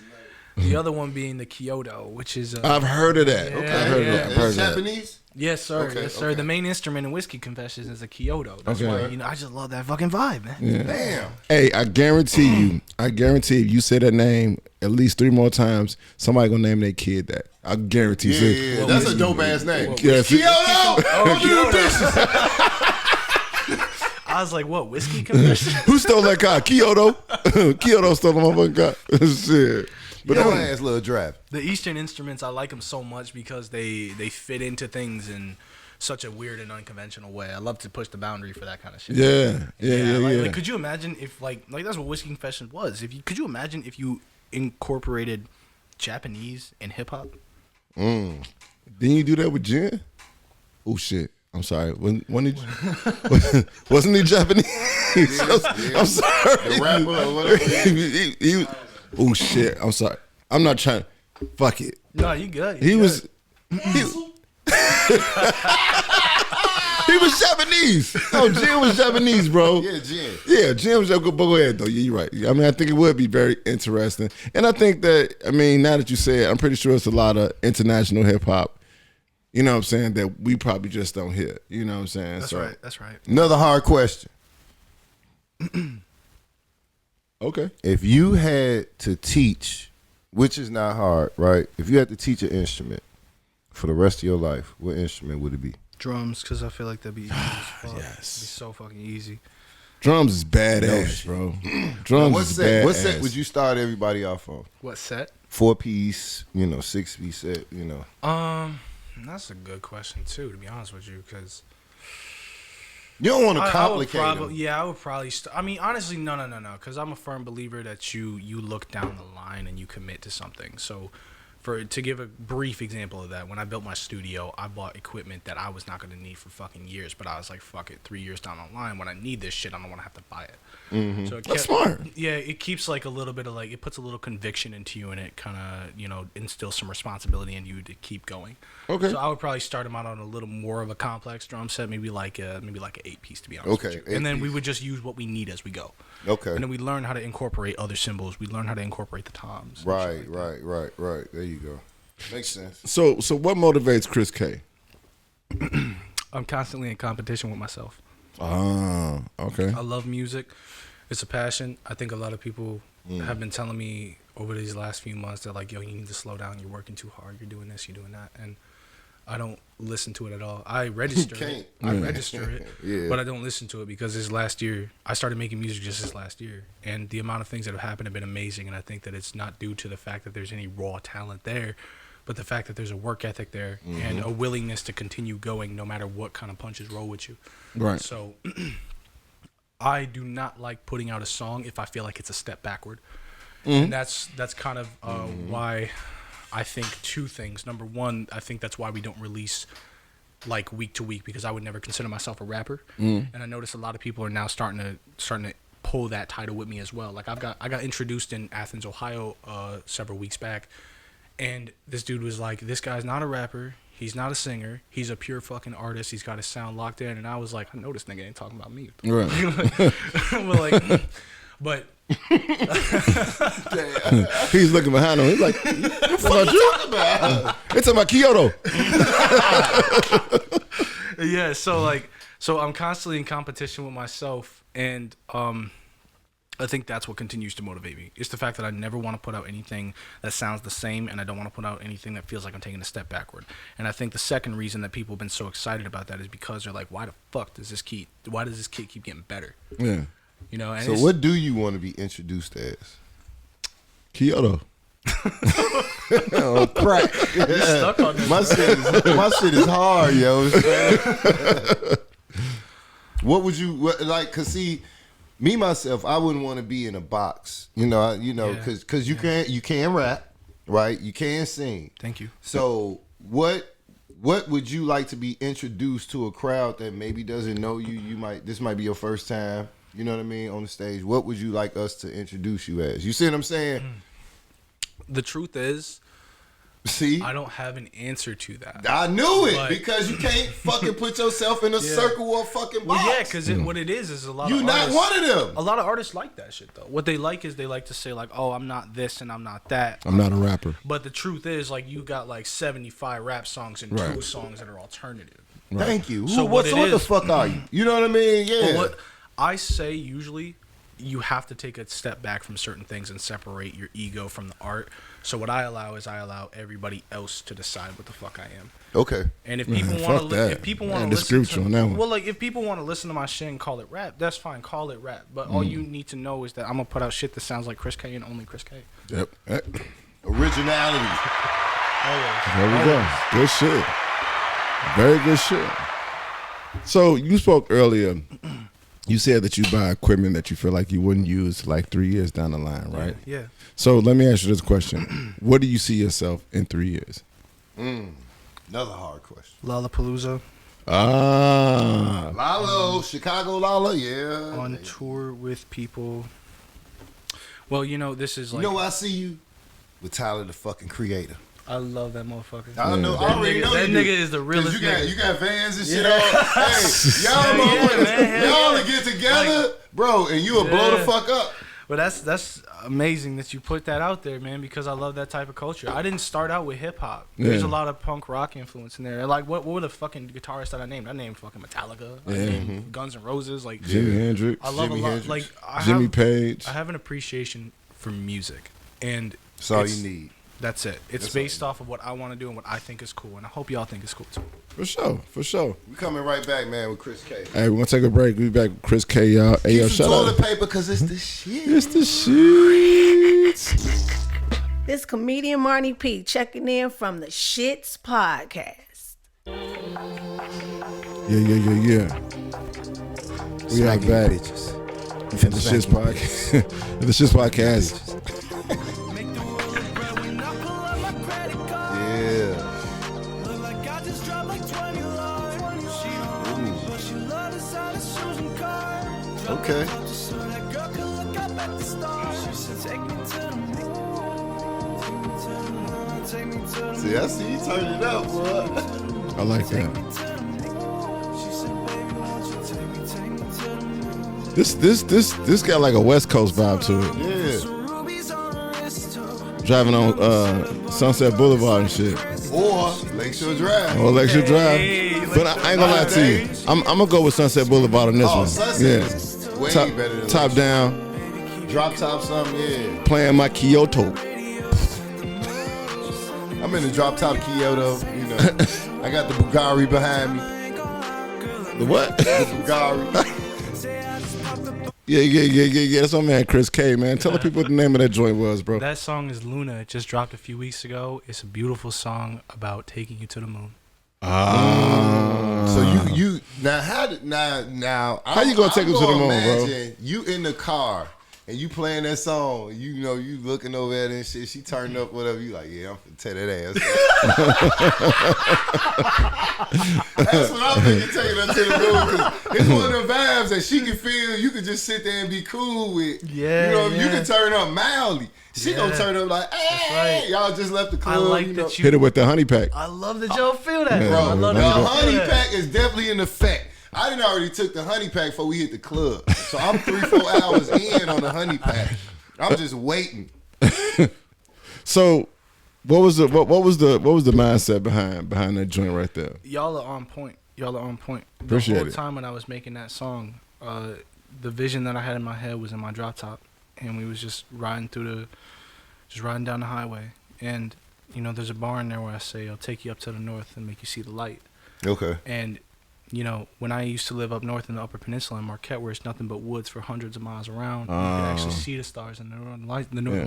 the other one being the Kyoto, which is I've heard of that. Yeah, Okay, I've heard of that. I've heard of that. Japanese? Yes, sir. Okay, Yes, sir. okay. The main instrument in Whiskey Confessions is a Kyoto. That's Okay. why I just love that fucking vibe, man. Yeah. Damn. Hey, I guarantee if you say that name at least 3 more times, somebody gonna name their kid that. I guarantee. Yeah. That's a dope ass name. Yeah, see- Kyoto! I was like, what, Whiskey Confessions? Who stole that car? Kyoto. Kyoto stole the motherfucking car. Shit. But Your ass little draft. The Eastern instruments, I like them so much because they fit into things in such a weird and unconventional way. I love to push the boundary for that kind of shit. Yeah. Like, could you imagine if like that's what Whiskey Confessions was? Could you imagine if you incorporated Japanese in hip hop? Didn't you do that with Jen? Oh shit. I'm sorry. When did you, wasn't he Japanese? I'm sorry. The rapper or whatever. Oh shit. I'm sorry. I'm not trying. Fuck it. No, you good. He was Japanese. No, Jen was Japanese, bro. Yeah, Jen. Yeah, Jen was Japanese. But go ahead, though. Yeah, you're right. I mean, I think it would be very interesting. And I think that, I mean, now that you say it, I'm pretty sure it's a lot of international hip hop, you know what I'm saying, that we probably just don't hear. You know what I'm saying? That's right. Another hard question. Okay. If you had to teach, which is not hard, right? If you had to teach an instrument for the rest of your life, what instrument would it be? Drums, because I feel like that'd be easy as fuck. Yes. It'd be so fucking easy. Drums is badass, bro. Drums What is set? badass. What set would you start everybody off on? What set? 4-piece, 6-piece set, That's a good question too, to be honest with you, because You don't want to complicate I them. would probably. I mean, honestly, no, because I'm a firm believer that you look down the line and you commit to something. So, to give a brief example of that, when I built my studio, I bought equipment that I was not going to need for fucking years, but I was like, fuck it, 3 years down the line, when I need this shit, I don't want to have to buy it. Mm-hmm. So That's smart. Yeah, it keeps like a little bit of like, it puts a little conviction into you, and it kind of instills some responsibility in you to keep going. Okay. So I would probably start them out on a little more of a complex drum set, maybe like an 8-piece, to be honest. Okay, with you. And then we would just use what we need as we go. Okay. And then we learn how to incorporate other cymbals. We learn how to incorporate the toms. Right. There you go. Makes sense. So what motivates Chris K? I'm constantly in competition with myself. Ah, okay. I love music. It's a passion. I think a lot of people have been telling me over these last few months that like, yo, you need to slow down. You're working too hard. You're doing this. You're doing that. And I don't listen to it at all. I register it. Yeah. But I don't listen to it because this last year, I started making music just this last year. And the amount of things that have happened have been amazing. And I think that it's not due to the fact that there's any raw talent there, but the fact that there's a work ethic there and a willingness to continue going no matter what kind of punches roll with you. Right. So I do not like putting out a song if I feel like it's a step backward. And that's kind of why I think two things. Number one, I think that's why we don't release like week to week, because I would never consider myself a rapper. And I notice a lot of people are now starting to pull that title with me as well. Like I got introduced in Athens, Ohio several weeks back, and this dude was like, this guy's not a rapper. He's not a singer. He's a pure fucking artist. He's got his sound locked in. And I was like, I know this nigga ain't talking about me. Right. But He's looking behind him. He's like, what about you? It's about Kyoto. yeah, so I'm constantly in competition with myself, and I think that's what continues to motivate me. It's the fact that I never want to put out anything that sounds the same, and I don't want to put out anything that feels like I'm taking a step backward. And I think the second reason that people have been so excited about that is because they're like, why the fuck does this kid keep getting better? Yeah. And So what do you want to be introduced as? Kyoto. Oh, crack. You're stuck on this. My shit is hard, yo. What would you like? Cause see, me myself, I wouldn't want to be in a box. Cause you can rap, right? You can sing. Thank you. So what would you like to be introduced to a crowd that maybe doesn't know you? This might be your first time. You know what I mean, on the stage. What would you like us to introduce you as? You see what I'm saying? The truth is, See? I don't have an answer to that. I knew it because you can't fucking put yourself in a circle or a fucking box. Well, yeah, because what it is a lot you of not artists, one of them. A lot of artists like that shit, though. What they like is they like to say, like, oh, I'm not this and I'm not that. I'm not a rapper. But the truth is, like, you got, like, 75 rap songs and 2 songs that are alternative. Right. Thank you. So what the fuck are you? You know what I mean? Yeah. Well, what I say usually, you have to take a step back from certain things and separate your ego from the art. So what I allow everybody else to decide what the fuck I am. Okay. And if people want to, if people want to listen to, on that one. well, like if people want to listen to my shit and call it rap, that's fine. Call it rap. But all you need to know is that I'm gonna put out shit that sounds like Chris K and only Chris K. Yep. Originality. There we go. Good shit. Very good shit. So you spoke earlier. You said that you buy equipment that you feel like you wouldn't use like 3 years down the line, right? Yeah. So let me ask you this question: what do you see yourself in 3 years? Another hard question. Lollapalooza. Lalo, Chicago Lala, yeah. On tour with people. Well, you know, this is like. You know where I see you? With Tyler, the fucking Creator. I love that motherfucker. I know. I already know that nigga is the realest. You got Vans and shit on. Hey, y'all to get together, bro, and you'll blow the fuck up. But that's amazing that you put that out there, man, because I love that type of culture. I didn't start out with hip hop. There's a lot of punk rock influence in there. Like what were the fucking guitarists that I named? I named fucking Metallica. I named Guns N' Roses. Like Jimi Hendrix. I love Jimi a lot. Hendrix. Like Jimmy Page. I have an appreciation for music, and that's all you need. That's it. It's based off of what I want to do and what I think is cool, and I hope y'all think it's cool too. For sure. We coming right back, man, with Chris K. Hey, we're gonna take a break. We'll be back with Chris K, y'all. Hey, yo, some shout toilet out. paper, because it's the shit. It's the shit. This comedian Marnie P checking in from the S.H.I.T.S podcast. Yeah. We are back. Bitches. The S.H.I.T.S podcast. The S.H.I.T.S podcast. Okay. See, I see you turn it up, boy. I like that. This got like a West Coast vibe to it. Yeah. Driving on Sunset Boulevard and shit. Or Lakeshore Drive. But I ain't gonna lie to you. I'm gonna go with Sunset Boulevard on this one. Sunset is way better than top down. Drop top something, yeah. Playing my Kyoto. I'm in the drop top Kyoto, you know. I got the Bugatti behind me. The what? The Bugatti. Yeah. That's my man Chris K, man. Tell the people what the name of that joint was, bro. That song is Luna. It just dropped a few weeks ago. It's a beautiful song about taking you to the moon. So you now how you gonna take him to the moon, bro? You in the car and you playing that song, you know, you looking over at her and shit, she turned up, whatever, you like, yeah, I'm finna tear that ass. That's what I'm thinking, taking her to the moon, because it's one of the vibes that she can feel, you can just sit there and be cool with. Yeah, you know, you can turn up mildly. She gonna turn up like, hey, y'all just left the club. I like you know. that you hit it with the honey pack. I love that y'all feel that, Yeah, bro. I love The that. honey pack is definitely in effect. I didn't already took the honey pack before we hit the club, so I'm 3-4 hours in on the honey pack. I'm just waiting. So, what was the mindset behind that joint right there? Y'all are on point. Appreciate The whole it. time when I was making that song, the vision that I had in my head was in my drop top, and we was just riding down the highway, and you know, there's a bar in there where I say, I'll take you up to the north and make you see the light. Okay. And you know, when I used to live up north in the Upper Peninsula in Marquette, where it's nothing but woods for hundreds of miles around, you could actually see the stars in the northern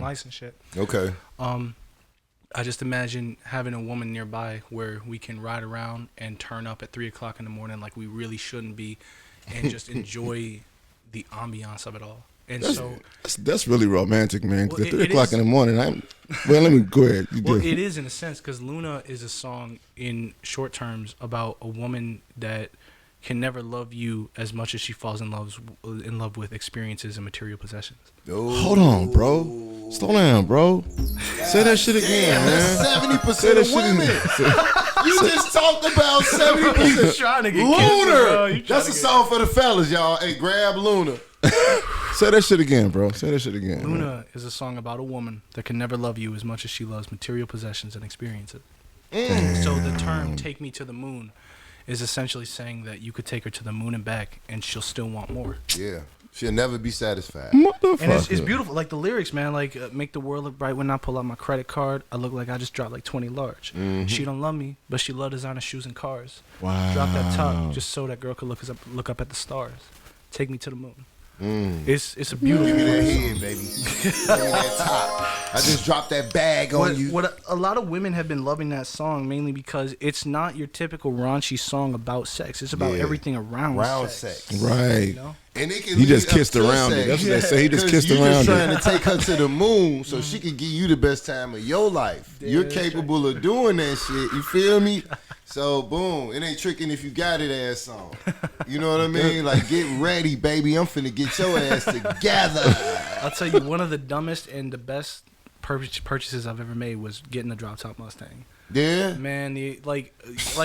lights and shit. Okay. I just imagine having a woman nearby where we can ride around and turn up at 3 o'clock in the morning like we really shouldn't be, and just enjoy the ambiance of it all. And that's really romantic, man. Well, At 3 o'clock in the morning, let me go ahead. It is in a sense, because Luna is a song in short terms about a woman that can never love you as much as she falls in love with experiences and material possessions. Hold on, bro. Slow down, bro. Say that shit again, man. That's 70% of women. You just talked about 70%. Trying to get Lunar. That's a song for the fellas, y'all. Hey, grab Luna. Say that shit again, bro. Say that shit again. Luna man. is a song about a woman that can never love you as much as she loves material possessions and experiences. So the term "take me to the moon" is essentially saying that you could take her to the moon and back, and she'll still want more. Yeah. She'll never be satisfied. And it's beautiful. Like the lyrics, man, like make the world look bright when I pull out my credit card. I look like I just dropped like 20 large. She don't love me, but she love designer shoes and cars. Wow. Drop that top just so that girl could look up at the stars. Take me to the moon. It's a beautiful. Give me that head, baby. Give me that top. I just dropped that bag on you. What a lot of women have been loving that song mainly because it's not your typical raunchy song about sex. It's about everything around sex. Right. You know? And it can He just lead up kissed to around sex. it. That's what they say. He just kissed You around just trying it. to take her to the moon so she can give you the best time of your life. You're capable of doing that shit. You feel me? So boom, it ain't tricking if you got it ass song. You know what I mean? Like get ready, baby. I'm finna get your ass together. I'll tell you, one of the dumbest and the best purchases I've ever made was getting a drop top Mustang. Yeah. Man, like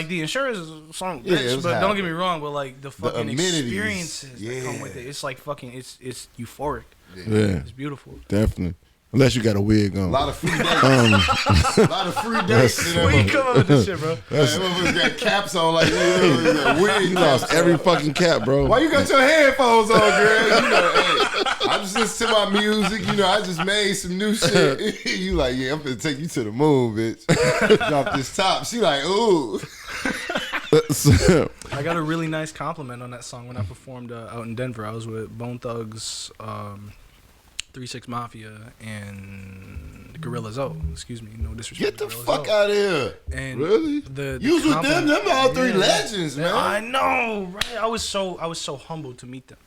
the insurance song, Yeah, it bitch, was but high. don't get me wrong, but like the fucking amenities. experiences that come with it, it's like fucking, it's euphoric. Yeah, It's beautiful. definitely. Unless you got a wig on. A lot of free dates. A lot of free dates. Where you come up with this shit, bro? That motherfuckers got caps on like weird. You lost every fucking cap, bro. Why you got your headphones on, girl? You know, hey, I just listen to my music. You know, I just made some new shit. You like, yeah, I'm finna take you to the moon, bitch. Drop this top. She like, ooh. I got a really nice compliment on that song when I performed out in Denver. I was with Bone Thugs, 3-6 Mafia, and Gorilla Zoe. Excuse me, no disrespect. Get the Gorilla fuck Zoe. out of here. And Really? The You was with them. compliment- Them all three Yeah. legends, man. I know, right? I was so humbled to meet them.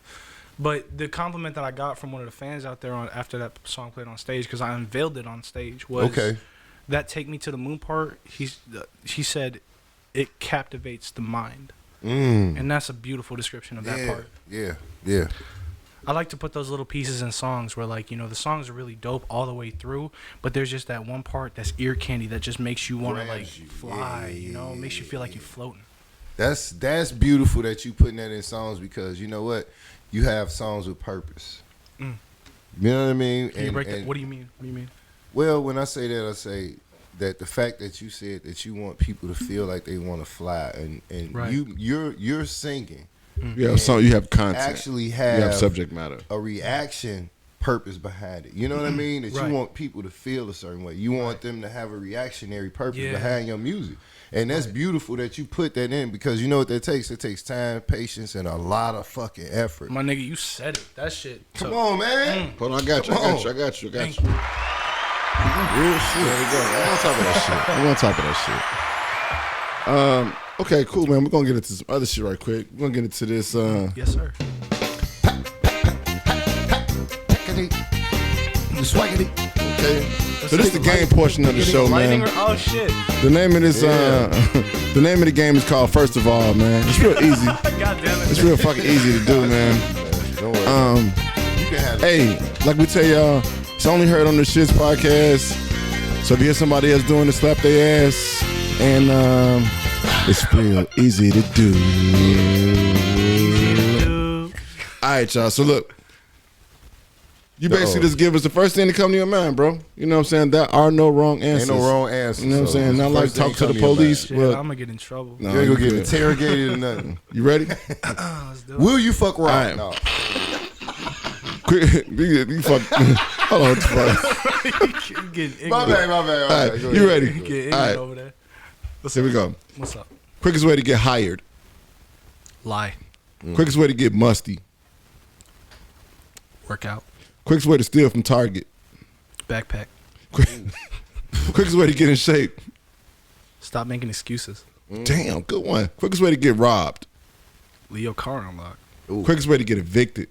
But the compliment that I got from one of the fans out there after that song played on stage, because I unveiled it on stage, was that "Take Me to the Moon" part. He said it captivates the mind, and that's a beautiful description of that part. Yeah. I like to put those little pieces in songs where, like, you know, the songs are really dope all the way through, but there's just that one part that's ear candy that just makes you want to like fly. You know, makes you feel like you're floating. That's beautiful that you putting that in songs, because you know what? You have songs with purpose. You know what I mean? Can you break that? What do you mean? What do you mean? Well, when I say that, I say that the fact that you said that you want people to feel like they want to fly, and Right. you're singing. You have song. You have content. Actually you have have subject matter. a reaction purpose behind it. You know what I mean? That Right. you want people to feel a certain way. You want them to have a reactionary purpose Yeah. behind your music. And that's beautiful that you put that in, because you know what that takes? It takes time, patience, and a lot of fucking effort. My nigga, you said it. That shit. Come on, man. Hold on, I got you. Thank you. Real shit. There we go. I'm on top of that shit. Okay, cool, man. We're gonna get into some other shit right quick. We're gonna get into this. Yes, sir. Okay. So this is the game portion of the show, man. Oh shit. The name of this, the name of the game is called First of All, man. It's real easy. God damn it. It's real fucking easy to do, man. Don't worry. You can have it. Hey, like we tell y'all, it's only heard on the S.H.I.T.S podcast. So if you hear somebody else doing it, slap their ass, and it's real easy to do. All right, y'all. So look, you basically just give us the first thing that come to your mind, bro. You know what I'm saying? There are no wrong answers. Ain't no wrong answer. You know what I'm so saying? Not like first thing talk to come the your police. Shit, Well, I'm gonna get in trouble. no, You ain't you gonna get good. interrogated or nothing. You ready? Let's do it. Will you fuck right? All right. No. Quick, you fuck. Hold on, what the fuck? You getting My ignorant. bad. All All right, go you ahead. ready? You getting ignorant All right, over there. here we go. What's up? Quickest way to get hired. Lie. Quickest way to get musty. Workout. Quickest way to steal from Target. Backpack. Quickest way to get in shape. Stop making excuses. Damn, good one. Quickest way to get robbed. Leave your car unlocked. Quickest way to get evicted.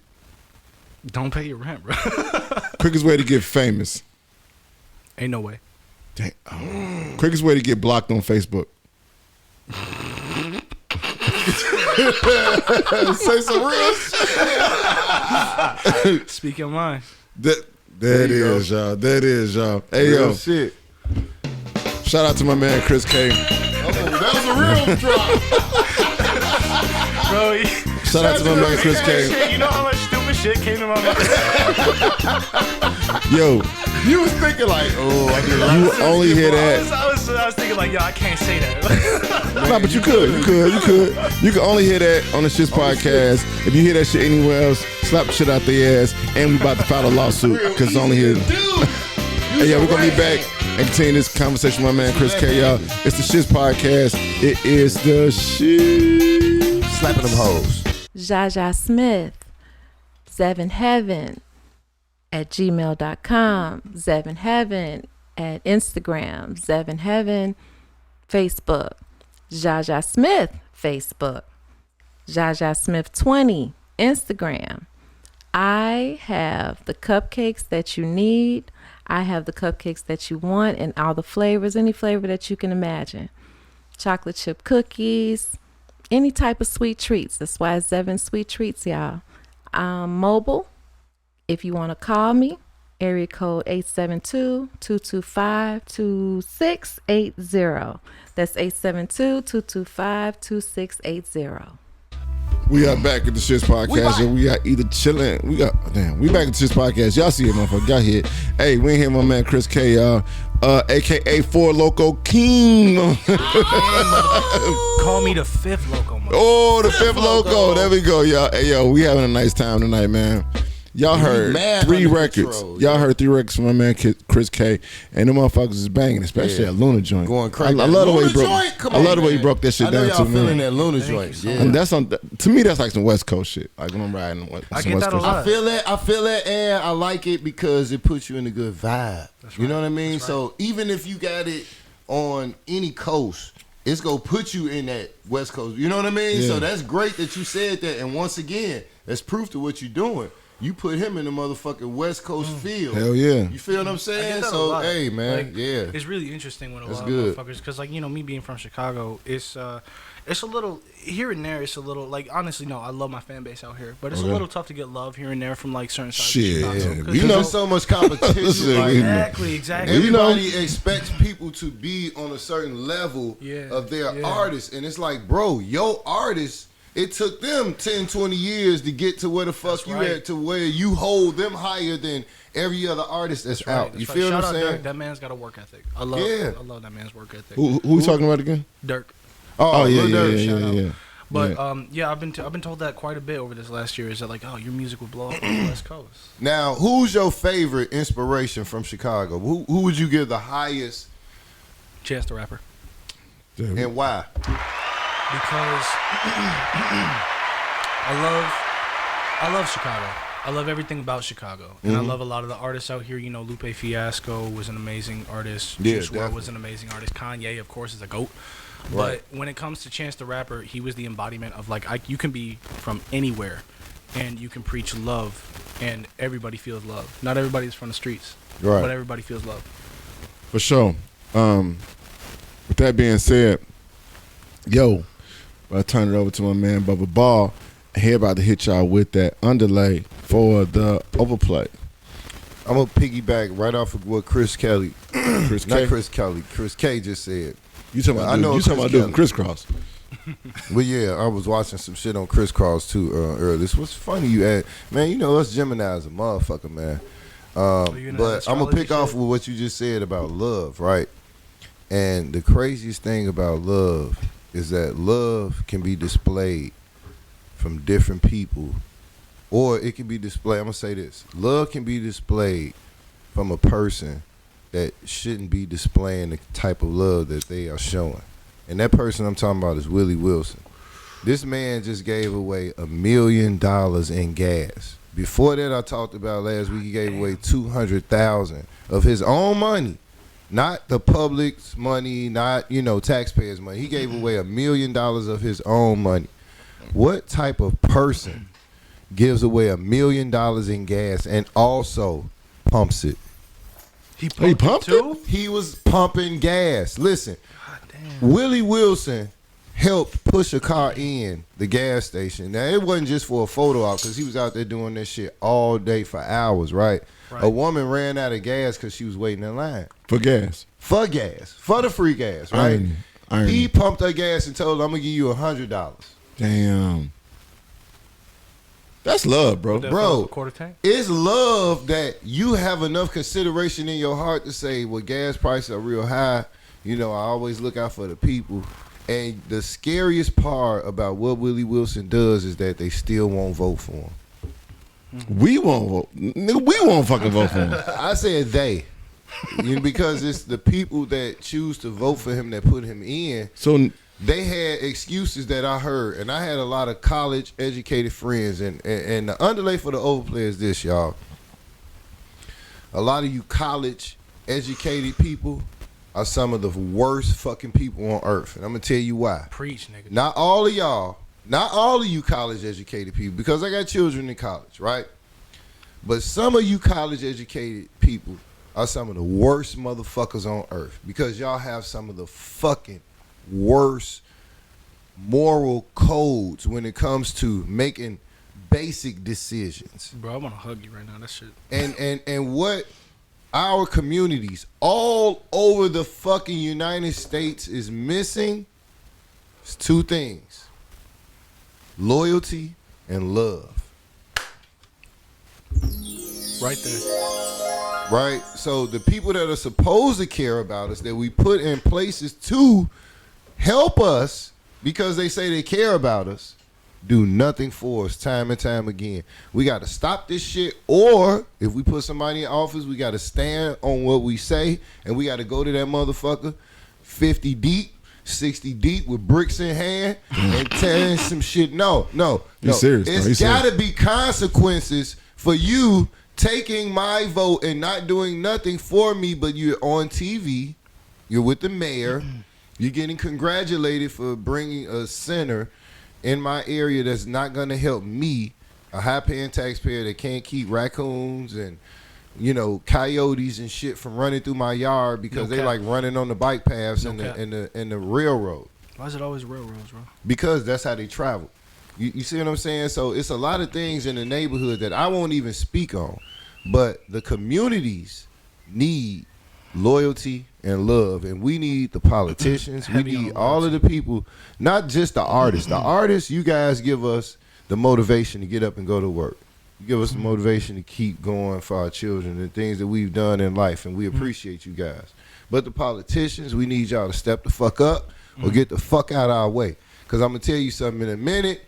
Don't pay your rent, bro. Quickest way to get famous. Ain't no way. Damn. Oh. Quickest way to get blocked on Facebook. Say some real shit. Speak your mind. That is, y'all. That is, y'all. Hey, Real yo. shit. Shout out to my man, Chris K. That was a real drop. Bro, Shout out to my man, Chris K. you know how much stupid shit came to my mind? Yo, You was thinking like, oh, I did you only hear that. I was thinking like, yo, I can't say that. No, but you could. You can only hear that on the Shits podcast. If you hear that shit anywhere else, slap the shit out their ass. And we about to file a lawsuit because it's only here. Hey, yeah, we're going to be back and continue this conversation with my man, Chris K, y'all. It's the Shits podcast. It is the shit. slapping them hoes. Jaja Smith, Seven Heaven at gmail.com, Seven Heaven at Instagram, Seven Heaven Facebook, Jaja Smith Facebook, Jaja Smith 20 Instagram. I have the cupcakes that you need. I have the cupcakes that you want and all the flavors, any flavor that you can imagine. Chocolate chip cookies, any type of sweet treats. That's why it's Seven Sweet Treats, y'all. Mobile, if you want to call me, area code 872-225-2680. That's 872-225-2680. We are back at the Shits podcast, and we got either chilling. We back at the Shits podcast. Y'all see it, motherfucker. Y'all here. Hey, we in here, my man Chris K, y'all. AKA 4 Loco King. Call me the fifth loco. Oh, the fifth loco. There we go, y'all. Hey, yo, we having a nice time tonight, man. Y'all heard three records. Y'all heard 3 records from my man Chris K, and them motherfuckers is banging, especially that Luna joint. Going crazy. I love the way he broke. I love the way he broke that shit I know down y'all to feeling me. that Luna joint. Yeah. And that's to me, that's like some West Coast shit. Like when I'm riding some I get West that a Coast lot. I feel that, and I like it because it puts you in a good vibe. You know what I mean? So even if you got it on any coast, it's gonna put you in that West Coast. You know what I mean? Yeah. So that's great that you said that. And once again, that's proof to what you're doing. You put him in the motherfucking West Coast field. Hell yeah. You feel what I'm I get saying? that a So lot. hey man, Like, yeah. it's really interesting when a That's lot good. of motherfuckers, because like, you know, me being from Chicago, it's a little here and there. It's a little like, honestly, no, I love my fan base out here, but it's a little tough to get love here and there from like certain sides Shit, of Chicago. yeah. 'Cause You You know- know, so much competition. Shit, like, we know. exactly. everybody expects people to be on a certain level Yeah, of their yeah. artist. And it's like, bro, your artist, it took them 10, 20 years to get to where the fuck That's you right. at, to where you hold them higher than every other artist that's out. That's You right. feel Shout what I'm out saying? Dirk. That man's got a work ethic. I love that man's work ethic. Who we talking about again? Dirk. Oh yeah, Lil Durk, yeah, shout out. yeah. But Yeah. I've been told that quite a bit over this last year. Is that like, oh, your music would blow up on the West Coast? Now, who's your favorite inspiration from Chicago? Who would you give the highest Chance the Rapper. and why? Because I love Chicago. I love everything about Chicago, and I love a lot of the artists out here. You know, Lupe Fiasco was an amazing artist. Yeah, Juice WRLD definitely. was an amazing artist. Kanye, of course, is a goat. Right. But when it comes to Chance the Rapper, he was the embodiment of like, you can be from anywhere, and you can preach love, and everybody feels love. Not everybody's from the streets, Right. but everybody feels love. For sure. With that being said, yo, I turn it over to my man Bubba Ball. He about to hit y'all with that underlay for the overplay. I'm gonna piggyback right off of what Chris Kelly, Chris not K. Chris Kelly, Chris K just said. You talking about I know you talking about Chris doing crisscross? Well, yeah, I was watching some shit on Crisscross too earlier. This was funny. You add, man. You know us Gemini's a motherfucker, man. you know But I'm gonna astrology pick off shit? with what you just said about love, right? And the craziest thing about love is that love can be displayed from different people, or it can be displayed. I'm gonna say this: love can be displayed from a person that shouldn't be displaying the type of love that they are showing. And that person I'm talking about is Willie Wilson. This man just gave away $1 million in gas. Before that, I talked about last week, he gave away $200,000 of his own money, not the public's money, not, you know, taxpayers' money. He gave away $1 million of his own money. What type of person gives away $1 million in gas and also pumps it? He pumped too. He was pumping gas. Listen, Willie Wilson helped push a car in the gas station. Now, it wasn't just for a photo op because he was out there doing that shit all day for hours, right? A woman ran out of gas because she was waiting in line. For gas. For gas. For the free gas, right? Irony. He pumped her gas and told her, I'm going to give you $100. Damn. That's love, bro. Bro, quarter tank? It's love that you have enough consideration in your heart to say, well, gas prices are real high. You know, I always look out for the people. And the scariest part about what Willie Wilson does is that they still won't vote for him. We won't vote. Nigga, we won't fucking vote for him. I said they. Because it's the people that choose to vote for him that put him in. So they had excuses that I heard, and I had a lot of college educated friends, and the underlay for the overplay is this, y'all. A lot of you college educated people are some of the worst fucking people on earth, and I'm gonna tell you why. Preach, nigga. Not all of y'all, not all of you college educated people, because I got children in college, right? But some of you college educated people are some of the worst motherfuckers on earth because y'all have some of the fucking worst moral codes when it comes to making basic decisions. Bro, I want to hug you right now. That shit. And what our communities all over the fucking United States is missing is two things: loyalty and love. Right there. Right? So the people that are supposed to care about us, that we put in places to help us because they say they care about us, do nothing for us time and time again. We got to stop this shit, or if we put somebody in office, we got to stand on what we say, and we got to go to that motherfucker 50 deep, 60 deep with bricks in hand and telling some shit. No. Serious, it's got to be consequences for you taking my vote and not doing nothing for me, but you're on TV, you're with the mayor, you're getting congratulated for bringing a center in my area that's not going to help me, a high-paying taxpayer that can't keep raccoons and, you know, coyotes and shit from running through my yard because they like running on the bike paths and the railroad. Why is it always railroads, bro? Because that's how they travel. You see what I'm saying? So it's a lot of things in the neighborhood that I won't even speak on. But the communities need loyalty and love. And we need the politicians. We need all of the people, not just the artists. The artists, you guys give us the motivation to get up and go to work. You give us the motivation to keep going for our children and things that we've done in life. And we appreciate you guys. But the politicians, we need y'all to step the fuck up or get the fuck out of our way. Because I'm going to tell you something in a minute.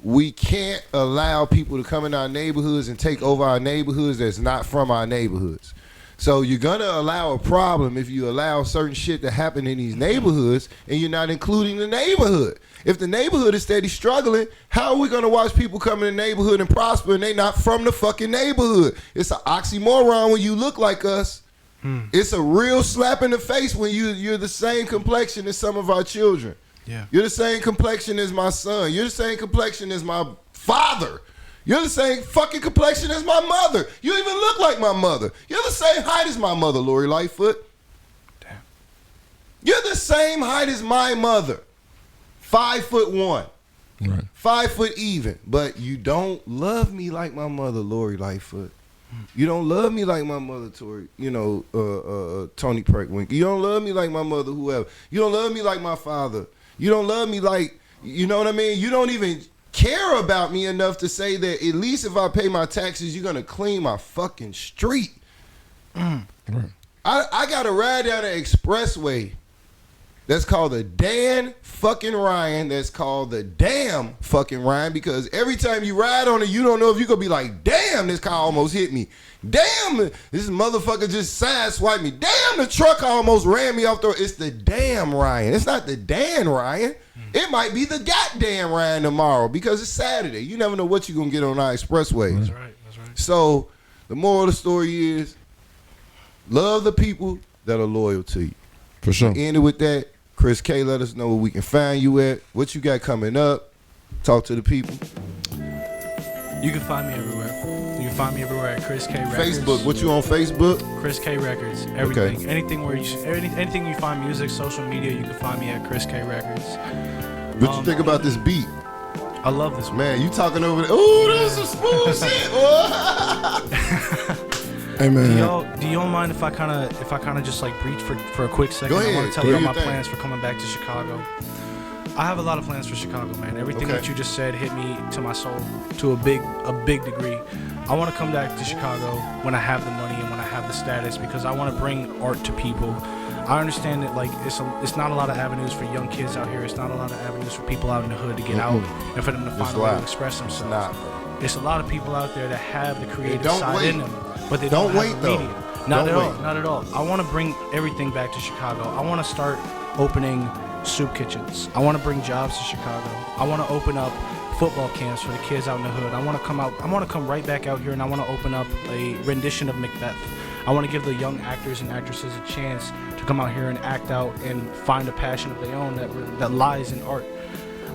We can't allow people to come in our neighborhoods and take over our neighborhoods that's not from our neighborhoods. So you're going to allow a problem if you allow certain shit to happen in these neighborhoods and you're not including the neighborhood. If the neighborhood is steady struggling, how are we going to watch people come in the neighborhood and prosper and they not from the fucking neighborhood? It's an oxymoron when you look like us. It's a real slap in the face when you're the same complexion as some of our children. Yeah. You're the same complexion as my son. You're the same complexion as my father. You're the same fucking complexion as my mother. You even look like my mother. You're the same height as my mother, Lori Lightfoot. Damn. You're the same height as my mother. 5'1". Right. 5 foot even. But you don't love me like my mother, Lori Lightfoot. You don't love me like my mother, Tony Perkwinkle. You don't love me like my mother, whoever. You don't love me like my father. You don't love me like, you know what I mean? You don't even care about me enough to say that at least if I pay my taxes, you're going to clean my fucking street. Right. I got to ride down the expressway that's called the Dan fucking Ryan. That's called the damn fucking Ryan because every time you ride on it, you don't know if you're going to be like, damn, this car almost hit me. Damn, this motherfucker just sideswiped me. Damn, the truck almost ran me off the road. It's the damn Ryan. It's not the Dan Ryan. It might be the goddamn Ryan tomorrow because it's Saturday. You never know what you're going to get on our expressways. That's right. So the moral of the story is love the people that are loyal to you. For sure. Ended with that. Chris K, let us know where we can find you at. What you got coming up. Talk to the people. You can find me everywhere. You can find me everywhere at Chris K Records. Facebook. What you on Facebook? Chris K Records. Everything. Okay. Anything you find music, social media, you can find me at Chris K Records. What you think about this beat? I love this man. You talking over there? Ooh, this is smooth shit. Hey man. Do y'all mind if I kind of just like breach for a quick second? Go ahead. I want to tell you my plans for coming back to Chicago. I have a lot of plans for Chicago, man. Everything that you just said hit me to my soul to a big degree. I want to come back to Chicago when I have the money and when I have the status because I want to bring art to people. I understand that like it's not a lot of avenues for young kids out here. It's not a lot of avenues for people out in the hood to get out and for them to find a way to express themselves. It's a lot of people out there that have the creative side in them, but they don't wait the media. Not at all. I want to bring everything back to Chicago. I want to start opening soup kitchens. I want to bring jobs to Chicago. I want to open up football camps for the kids out in the hood. I want to come right back out here and I want to open up a rendition of Macbeth. I want to give the young actors and actresses a chance to come out here and act out and find a passion of their own that lies in art.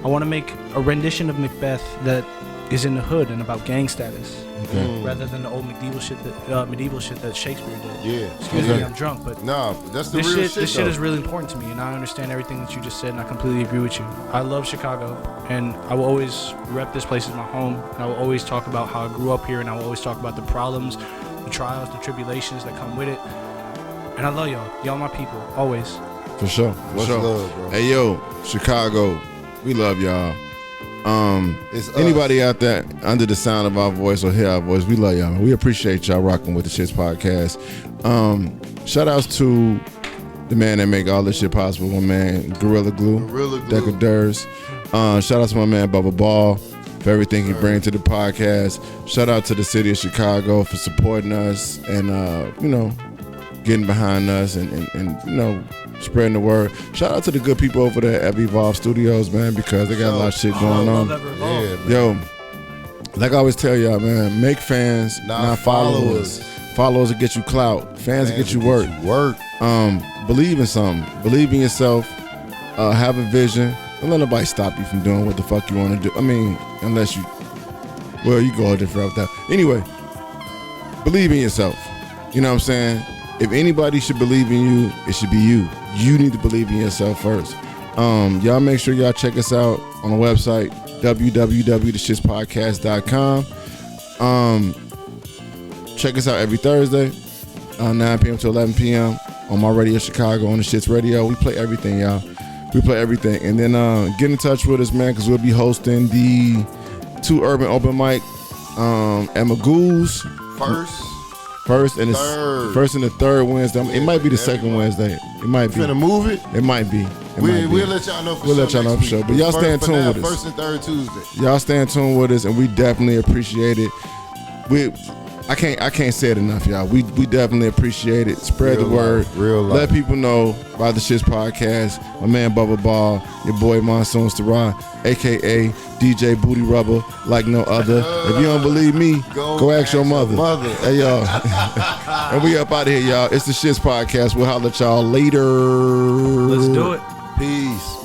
I want to make a rendition of Macbeth that is in the hood and about gang status, rather than the old medieval shit that Shakespeare did. Yeah. Excuse me, I'm drunk, but that's the real shit. This shit is really important to me, and I understand everything that you just said, and I completely agree with you. I love Chicago, and I will always rep this place as my home, and I will always talk about how I grew up here, and I will always talk about the problems, the trials, the tribulations that come with it. And I love y'all. Y'all my people, always. For sure. Love, bro. Hey yo, Chicago, we love y'all. Anybody out there under the sound of our voice or hear our voice, we love y'all. We appreciate y'all rocking with the S.H.I.T.S podcast. Shout outs to the man that make all this shit possible, my man Gorilla Glue. Decker Durs. Shout out to my man Bubba Ball for everything he brings to the podcast. Shout out to the city of Chicago for supporting us and getting behind us and spreading the word. Shout out to the good people over there at Evolve Studios, man, because they got a lot of shit going on. Yo, like I always tell y'all, man, make fans, not followers. Followers will get you clout. Fans will get you work. Believe in something. Believe in yourself. Have a vision. Don't let nobody stop you from doing what the fuck you want to do. I mean, unless you go a different route. Anyway, believe in yourself. You know what I'm saying? If anybody should believe in you, it should be you. You need to believe in yourself first. Y'all make sure y'all check us out on the website, www.theshitspodcast.com. Check us out every Thursday, 9 p.m. to 11 p.m. on my radio Chicago on the S.H.I.T.S radio. We play everything, y'all. We play everything. And then get in touch with us, man, because we'll be hosting the 2 Urban Open Mic at Magoo's. First and the third Wednesday. It might be the second Wednesday. It might be. Finna move it? It might be. We'll let y'all know for sure. We'll let y'all know for sure. But y'all stay in tune with us. First and third Tuesday. Y'all stay in tune with us, and we definitely appreciate it. I can't say it enough, y'all. We definitely appreciate it. Spread the word. Real life. Let people know about the S.H.I.T.S podcast. My man Bubba Ball, your boy Monsoon Starrah, aka DJ Booty Rubber, like no other. If you don't believe me, go ask your mother. Hey y'all. And we up out of here, y'all. It's the S.H.I.T.S podcast. We'll holler at y'all later. Let's do it. Peace.